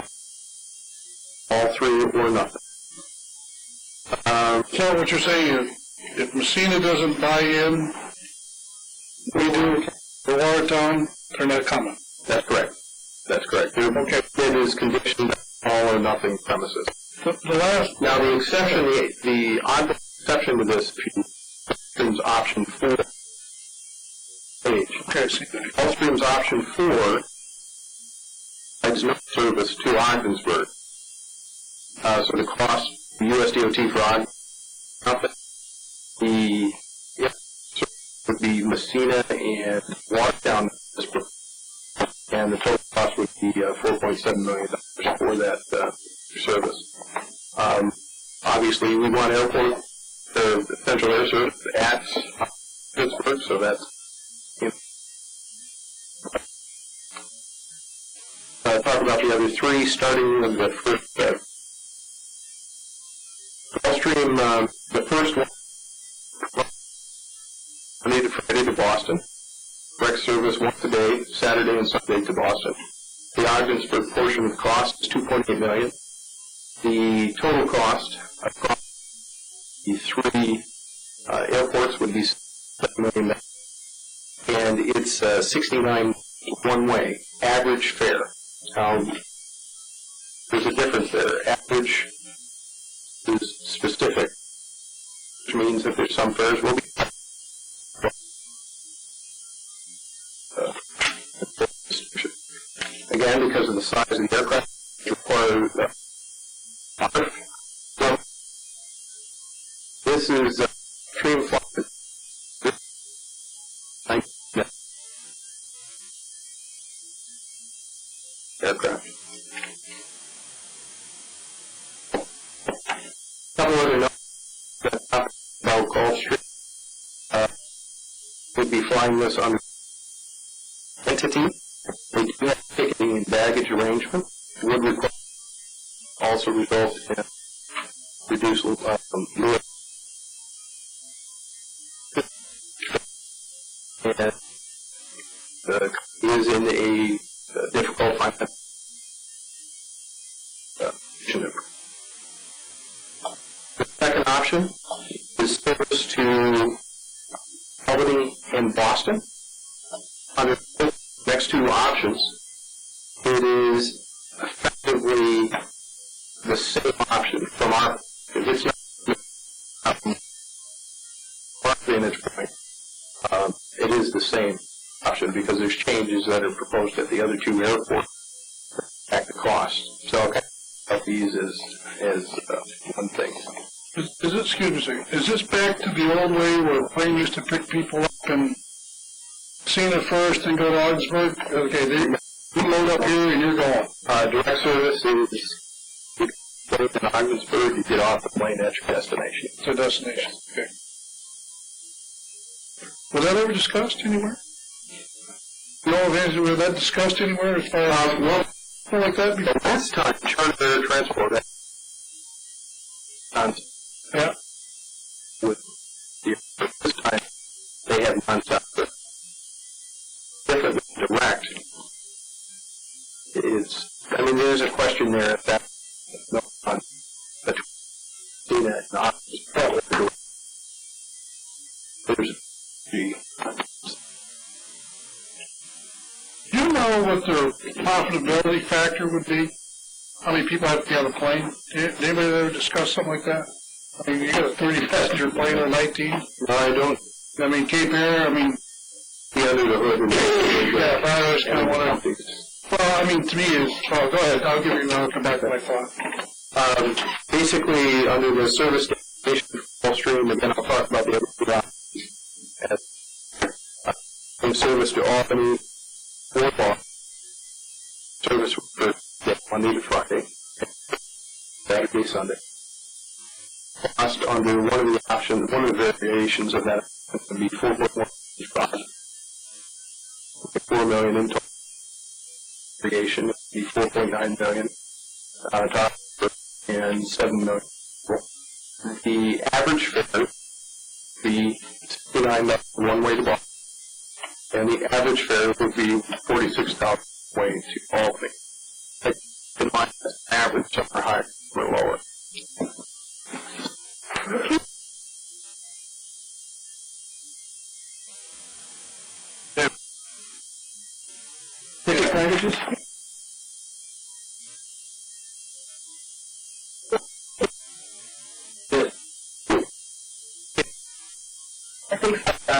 All 3 or nothing. So what you're saying is, if Messina doesn't buy in, we do, the Watertown, they're not coming. That's correct. That's correct. Okay. It is conditioned on all or nothing premises. The last, Now, the exception, the odd exception to this is option 4. Page. okay, see, Gulfstream's option 4 provides no service to Ogdensburg. So the cost to USDOT for Ogdensburg, nothing. The service would be Messina and Watertown, and the total cost would be $4.7 million for that service. Obviously, we want airport, central air service at Pittsburgh, so that's talk about the other 3, starting with the first. Gulfstream, the first one, Monday to Friday to Boston. Direct service once a day, Saturday and Sunday to Boston. The Ogdensburg portion of the cost is $2.8 million. The total cost across the 3 airports would be $7 million. And it's 69 one-way, average fare. There's a difference there. Average is specific, which means that there's some fares will be again, because of the size of the aircraft, it requires this is extreme flight. Aircraft. A couple other notes about Gulfstream. Would be flying this under entity. They do have ticketing and baggage arrangement. Would require also result in reduced and is in a difficult financial position. The second option is service to Albany and Boston. Under the next 2 options, it is effectively the same option from our, it's not from our vantage point. It is the same option because there's changes that are proposed at the other 2 airports at the cost. So okay, of these as one thing. is it, excuse me a second, is this back to the old way where a plane used to pick people up and Messina first and go to Ogdensburg? Okay, you load up here and you're going. Direct service is you go to Ogdensburg, you get off the plane at your destination. To destination, okay. Was that ever discussed anywhere? No, was that discussed anywhere as far as something like that? The last time Charter Air Transport Yeah. with this time they have nonstop different than direct. It's, I mean, there's a question there if that's no fun. But Messina and Ogdensburg, there's the You know, know what their profitability factor would be? How many people have to be on a plane? Did anybody ever discuss something like that? I mean, you got a 30-passenger plane or 19? No, I don't. I mean, Cape Air, I mean, Be under the hood. yeah, but I just kind of want to, well, I mean, to me is, well, go ahead, I'll give you another, come back to my thought. Basically, under the service station stream, and then I'll talk about the other two options. From service to Albany, Fort Law, service for Monday to Friday, Saturday, Sunday. Cost under one of the options, one of the variations of that would be 4.1 $4 million in total. Variation would be 4.9 million. Top and 7 million. The average fare would be $69 one way to Boston, and the average fare would be $46 way to Albany. In mind, average, some are higher, some are lower. Ticket packages?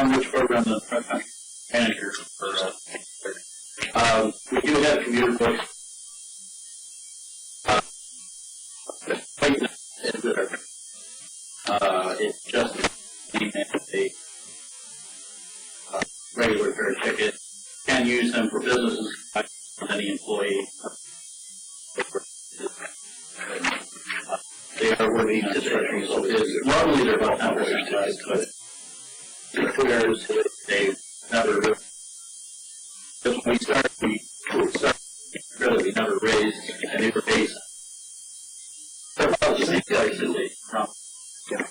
Which program the manager for we do have commuter books. It's just a regular fare ticket. Can use them for businesses, any employee. They are working on instructions. Normally they're about 10%, but declares they never, because when we never raised, and they were based. They're about the same price as they from. Yeah.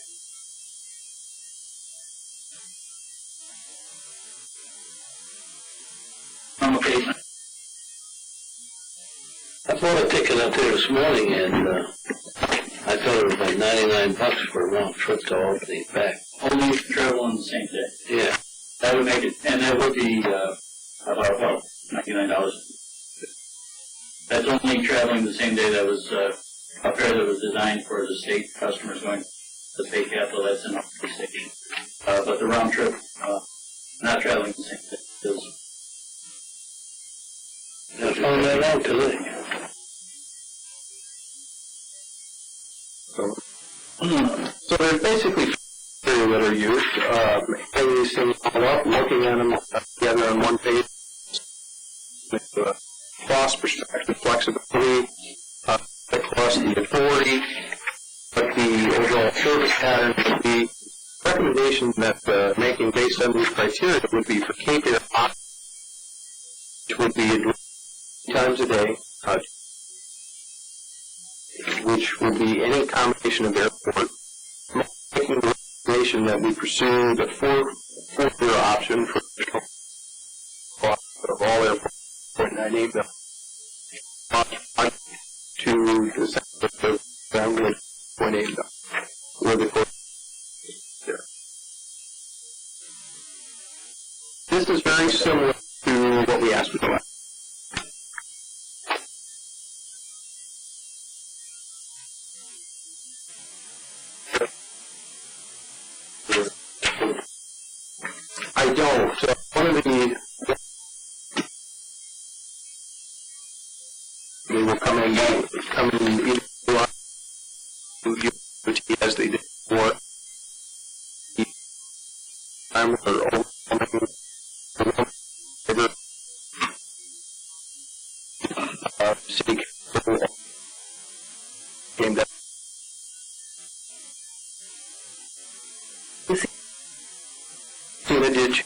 Okay. I bought a ticket out there this morning, and I thought it was like $99 for a round trip to Albany and back. Only travel on the same day. Yeah. That would make it, and that would be about $99. That's only traveling the same day. That was a fare that was designed for the state customers going to the state capital. That's in the station. But the round trip, not traveling the same day. I found that out today. So there's basically three that are used. Hanging these things all up, looking at them together on one page. The cost perspective, flexibility, the cost, the authority, but the overall service pattern would be recommendation that making based on these criteria would be for Cape Air, which would be 3 times a day, which would be any combination of airport. Making the recommendation that we pursue the four-year option for cost of all airports, 0.98 million. To the sector of 0.8 million. Where the court there. This is very similar to what we asked for the last. I don't. One of the they will come in either as they did before. Time or overwhelming city council came down. See the ditch.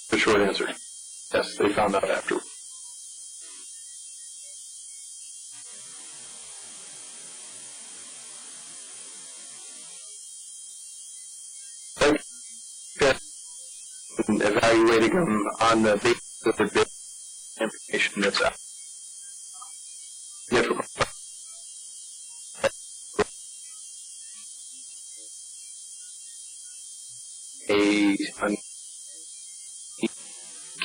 The short answer, yes, they found out after. And evaluating them on the basis of their bid information that's out. Difficult. An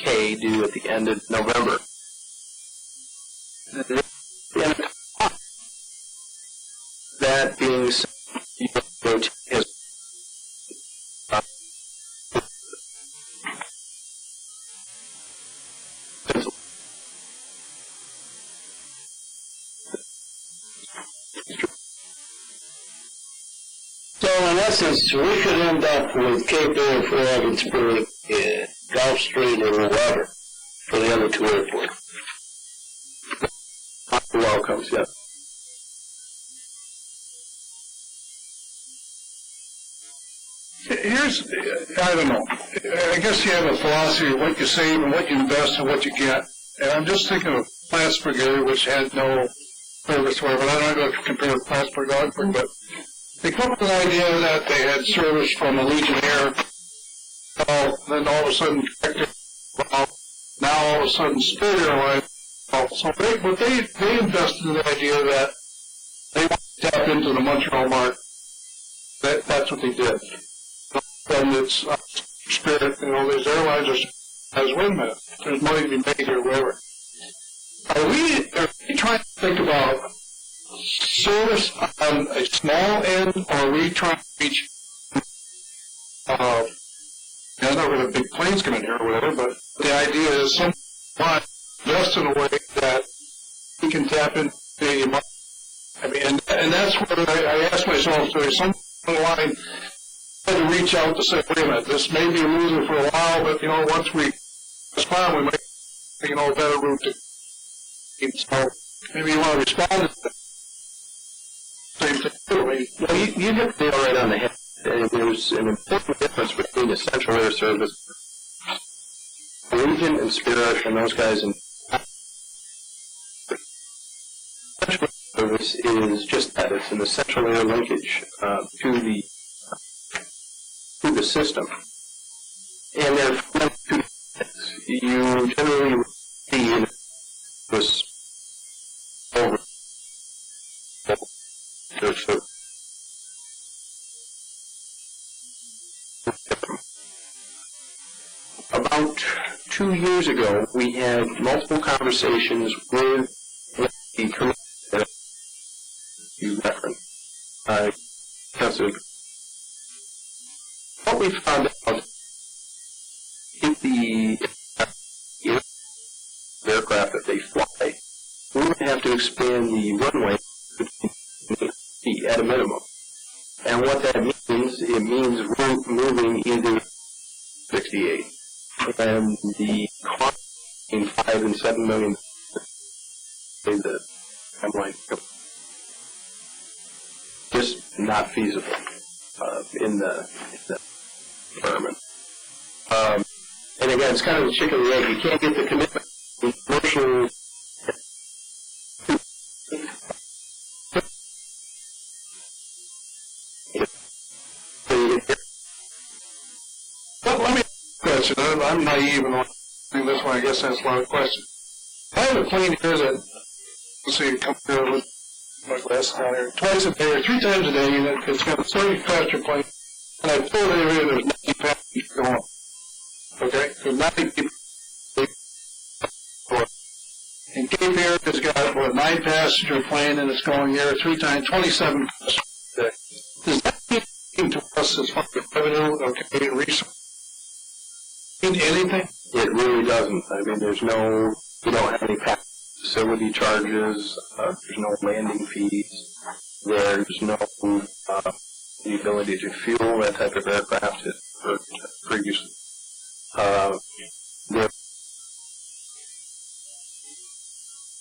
K due at the end of November. That being said, So in essence, we could end up with Cape Air for Ogdensburg, Gulf Street, or wherever for the other two airports. welcomes, yes. Here's, I don't know, I guess you have a philosophy of what you save and what you invest and what you get. And I'm just thinking of Plattsburgh area, which had no service whatever. I don't know if you compare with Plattsburgh, Ogdensburg, but they come up with the idea that they had service from a Legionnaire. Then all of a sudden, now all of a sudden, Spirit Airlines. So they invested in the idea that they want to tap into the Montreal market. That's what they did. And it's Spirit, these airlines are, as wait a minute, there's money to be made here, wherever. Are we trying to think about service on a small end, or are we trying to reach, I know we're going to have big planes come in here or whatever, but the idea is someone invest in a way that we can tap into Canadian market. I mean, and that's where I ask myself, so there's some on the line to reach out to say, wait a minute, this may be a loser for a while, but, once we respond, we might, a better route to keep. So maybe you want to respond to that. Same thing. Well, you hit the nail right on the head. There's an important difference between Essential Air Service, Allegiant and Spirit, and those guys. And Essential Air Service is just that. It's an essential air linkage to the system. And there are two things. You generally see in this over about 2 years ago, we had multiple conversations with the committee that you referenced. What we found out if the aircraft that they fly, we would have to expand the runway at a minimum. And what that means, it means we're moving into 68. And the cost between $5 and $7 million in the timeline just not feasible in the environment. And again, it's kind of the chicken and the egg. You can't get the commitment in commercial. Let me ask a question. I'm naive and doing this one. I guess that's a lot of questions. I have a plane here that, let's see, come here with my glasses on here, twice a day or 3 times a day, and it's got a 30-passenger plane, and I pull it over, there's 90 passengers going. Okay? There's 90 people. And Cape Air has got, a 9-passenger plane, and it's going here 3 times, 27 passengers a day. Does that mean to us as far as revenue or Canadian resource? Mean anything? It really doesn't. I mean, we don't have any facility charges, there's no landing fees, there's no the ability to fuel that type of aircraft previously.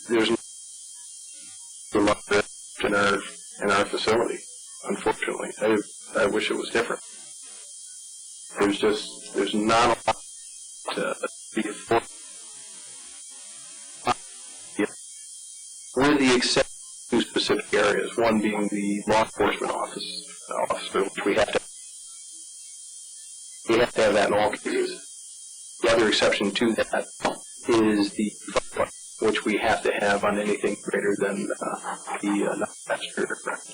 There's no luck in our facility, unfortunately. I wish it was different. There's not a lot to be afforded. With the exception of 2 specific areas, one being the law enforcement office, which we have to have that in all cases. The other exception to that is the which we have to have on anything greater than the non-passenger aircraft.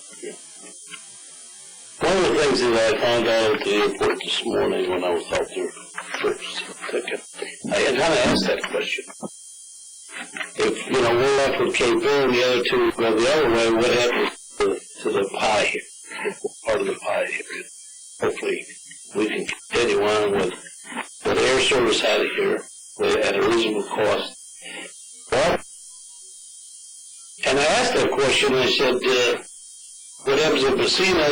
One of the things that I found out at the airport this morning when I was out there first ticket, I kind of asked that question. If, we're left with Cape Verde and the other two go the other way, what happens to the pie here? Part of the pie here. Hopefully we can continue on with air service out of here at a reasonable cost. Well, and I asked that question, I said, what happens if Messina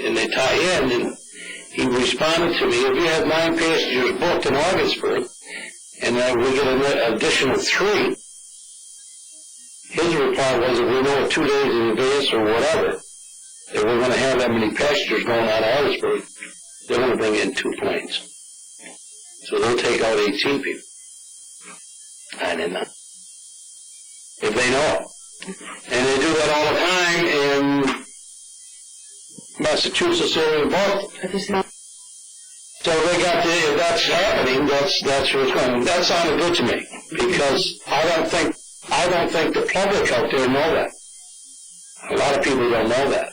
and they tie in? And he responded to me, if you have 9 passengers booked in Ogdensburg, and we get an additional 3, his reply was, if we know 2 days in advance or whatever, that we're going to have that many passengers going out of Ogdensburg, they're going to bring in 2 planes. So they'll take out 18 people. I didn't know. If they know. And they do that all the time in Massachusetts area and Boston. So they got if that's happening, that's what's going. That sounded good to me because I don't think the public out there know that. A lot of people don't know that.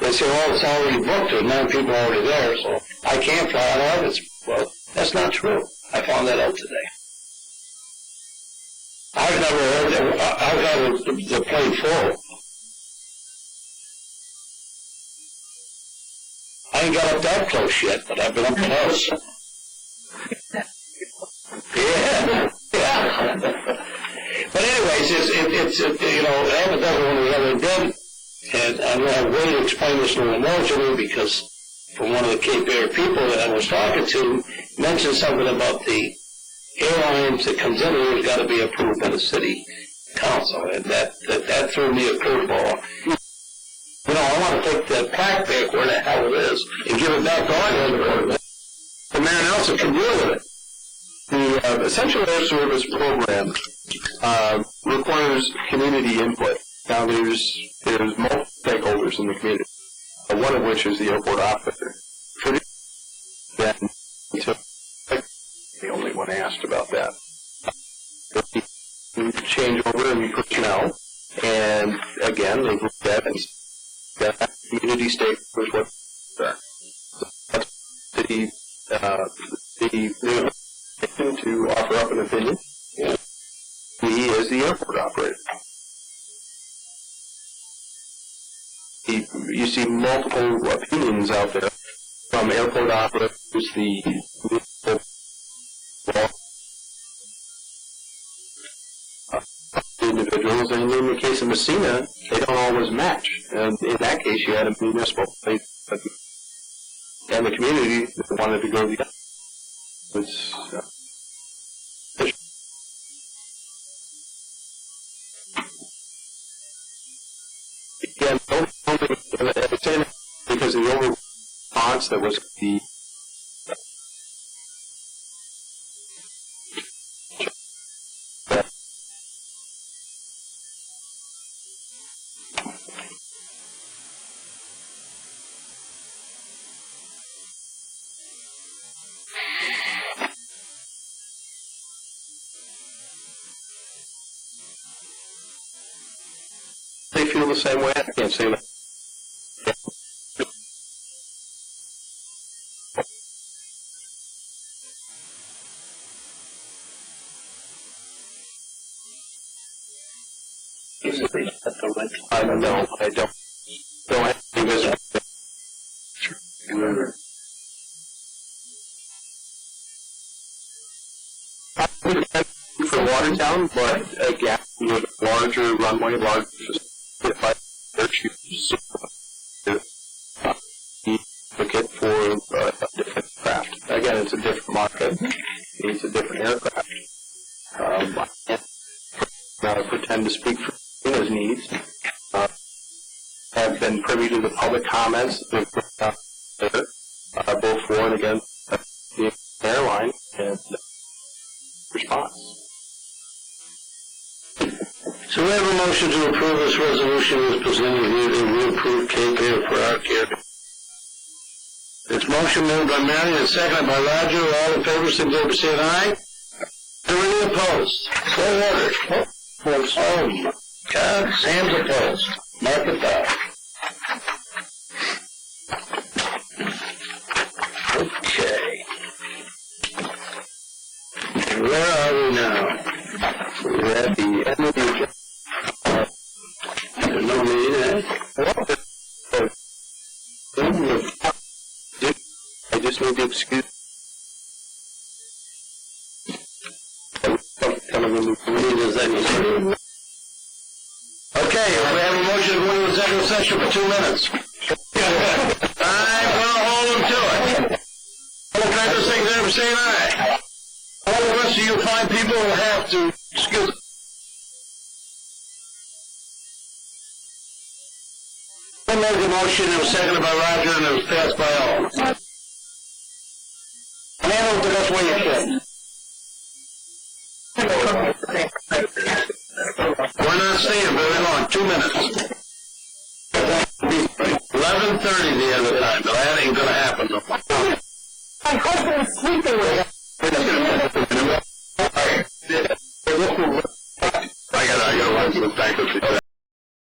They say, "Oh, it's already booked. There's 9 people already there, so I can't fly out of it." Well, that's not true. I found that out today. I've never heard that. I've had the plane full. I ain't got up that close yet, but I've been up close. Yeah. But anyways, it's Evan doesn't want to the other did, and I'm going to have Willie explain this a little more to me because from one of the Cape Verde people that I was talking to mentioned something about the airlines that comes in here has got to be approved by the city council, and that threw me a curveball. I want to take that plaque back where the hell it is and give it back to Ogdensburg. The man Nelson can deal with it. The Essential Air Service Program requires community input. Now, there's multiple stakeholders in the community, one of which is the airport operator. Then, the only one asked about that. Change over in personnel, and again, they looked at and that community stakeholders what there. To offer up an opinion. He is the airport operator. You see multiple opinions out there from airport operators, the individuals, and in the case of Messina, they don't always match. And in that case, you had a municipal and the community that wanted to go the other. Again, because of the over response that was the they feel the same way. I can't say that. I don't know. I don't have to visit. For Watertown, but again, with larger runway, larger look for a different craft. Again, it's a different market. It's a different aircraft. I can't pretend to speak for his needs. Have been privy to the public comments that both for and against the airline and response. So we have a motion to approve this resolution as presented here, and we approve Cape Verde for our care. It's motion moved by Marion and seconded by Roger. All in favor, signify by saying aye. Any opposed? So ordered. Oh, God, Sam's opposed. Mark it down. Okay. Where are we now? We're at the end of the agenda. There's no meeting, eh? I just need to excuse. Okay, we have a motion to go into executive session for 2 minutes. I'm going to hold them to it. All in favor, signify by saying aye. All the rest of you fine people will have to excuse. I made the motion, it was seconded by Roger, and it was passed by all. Handle it the best way you can. We're not staying very long, 2 minutes. 11:30 the other time, but that ain't gonna happen. My husband's sleeping with us.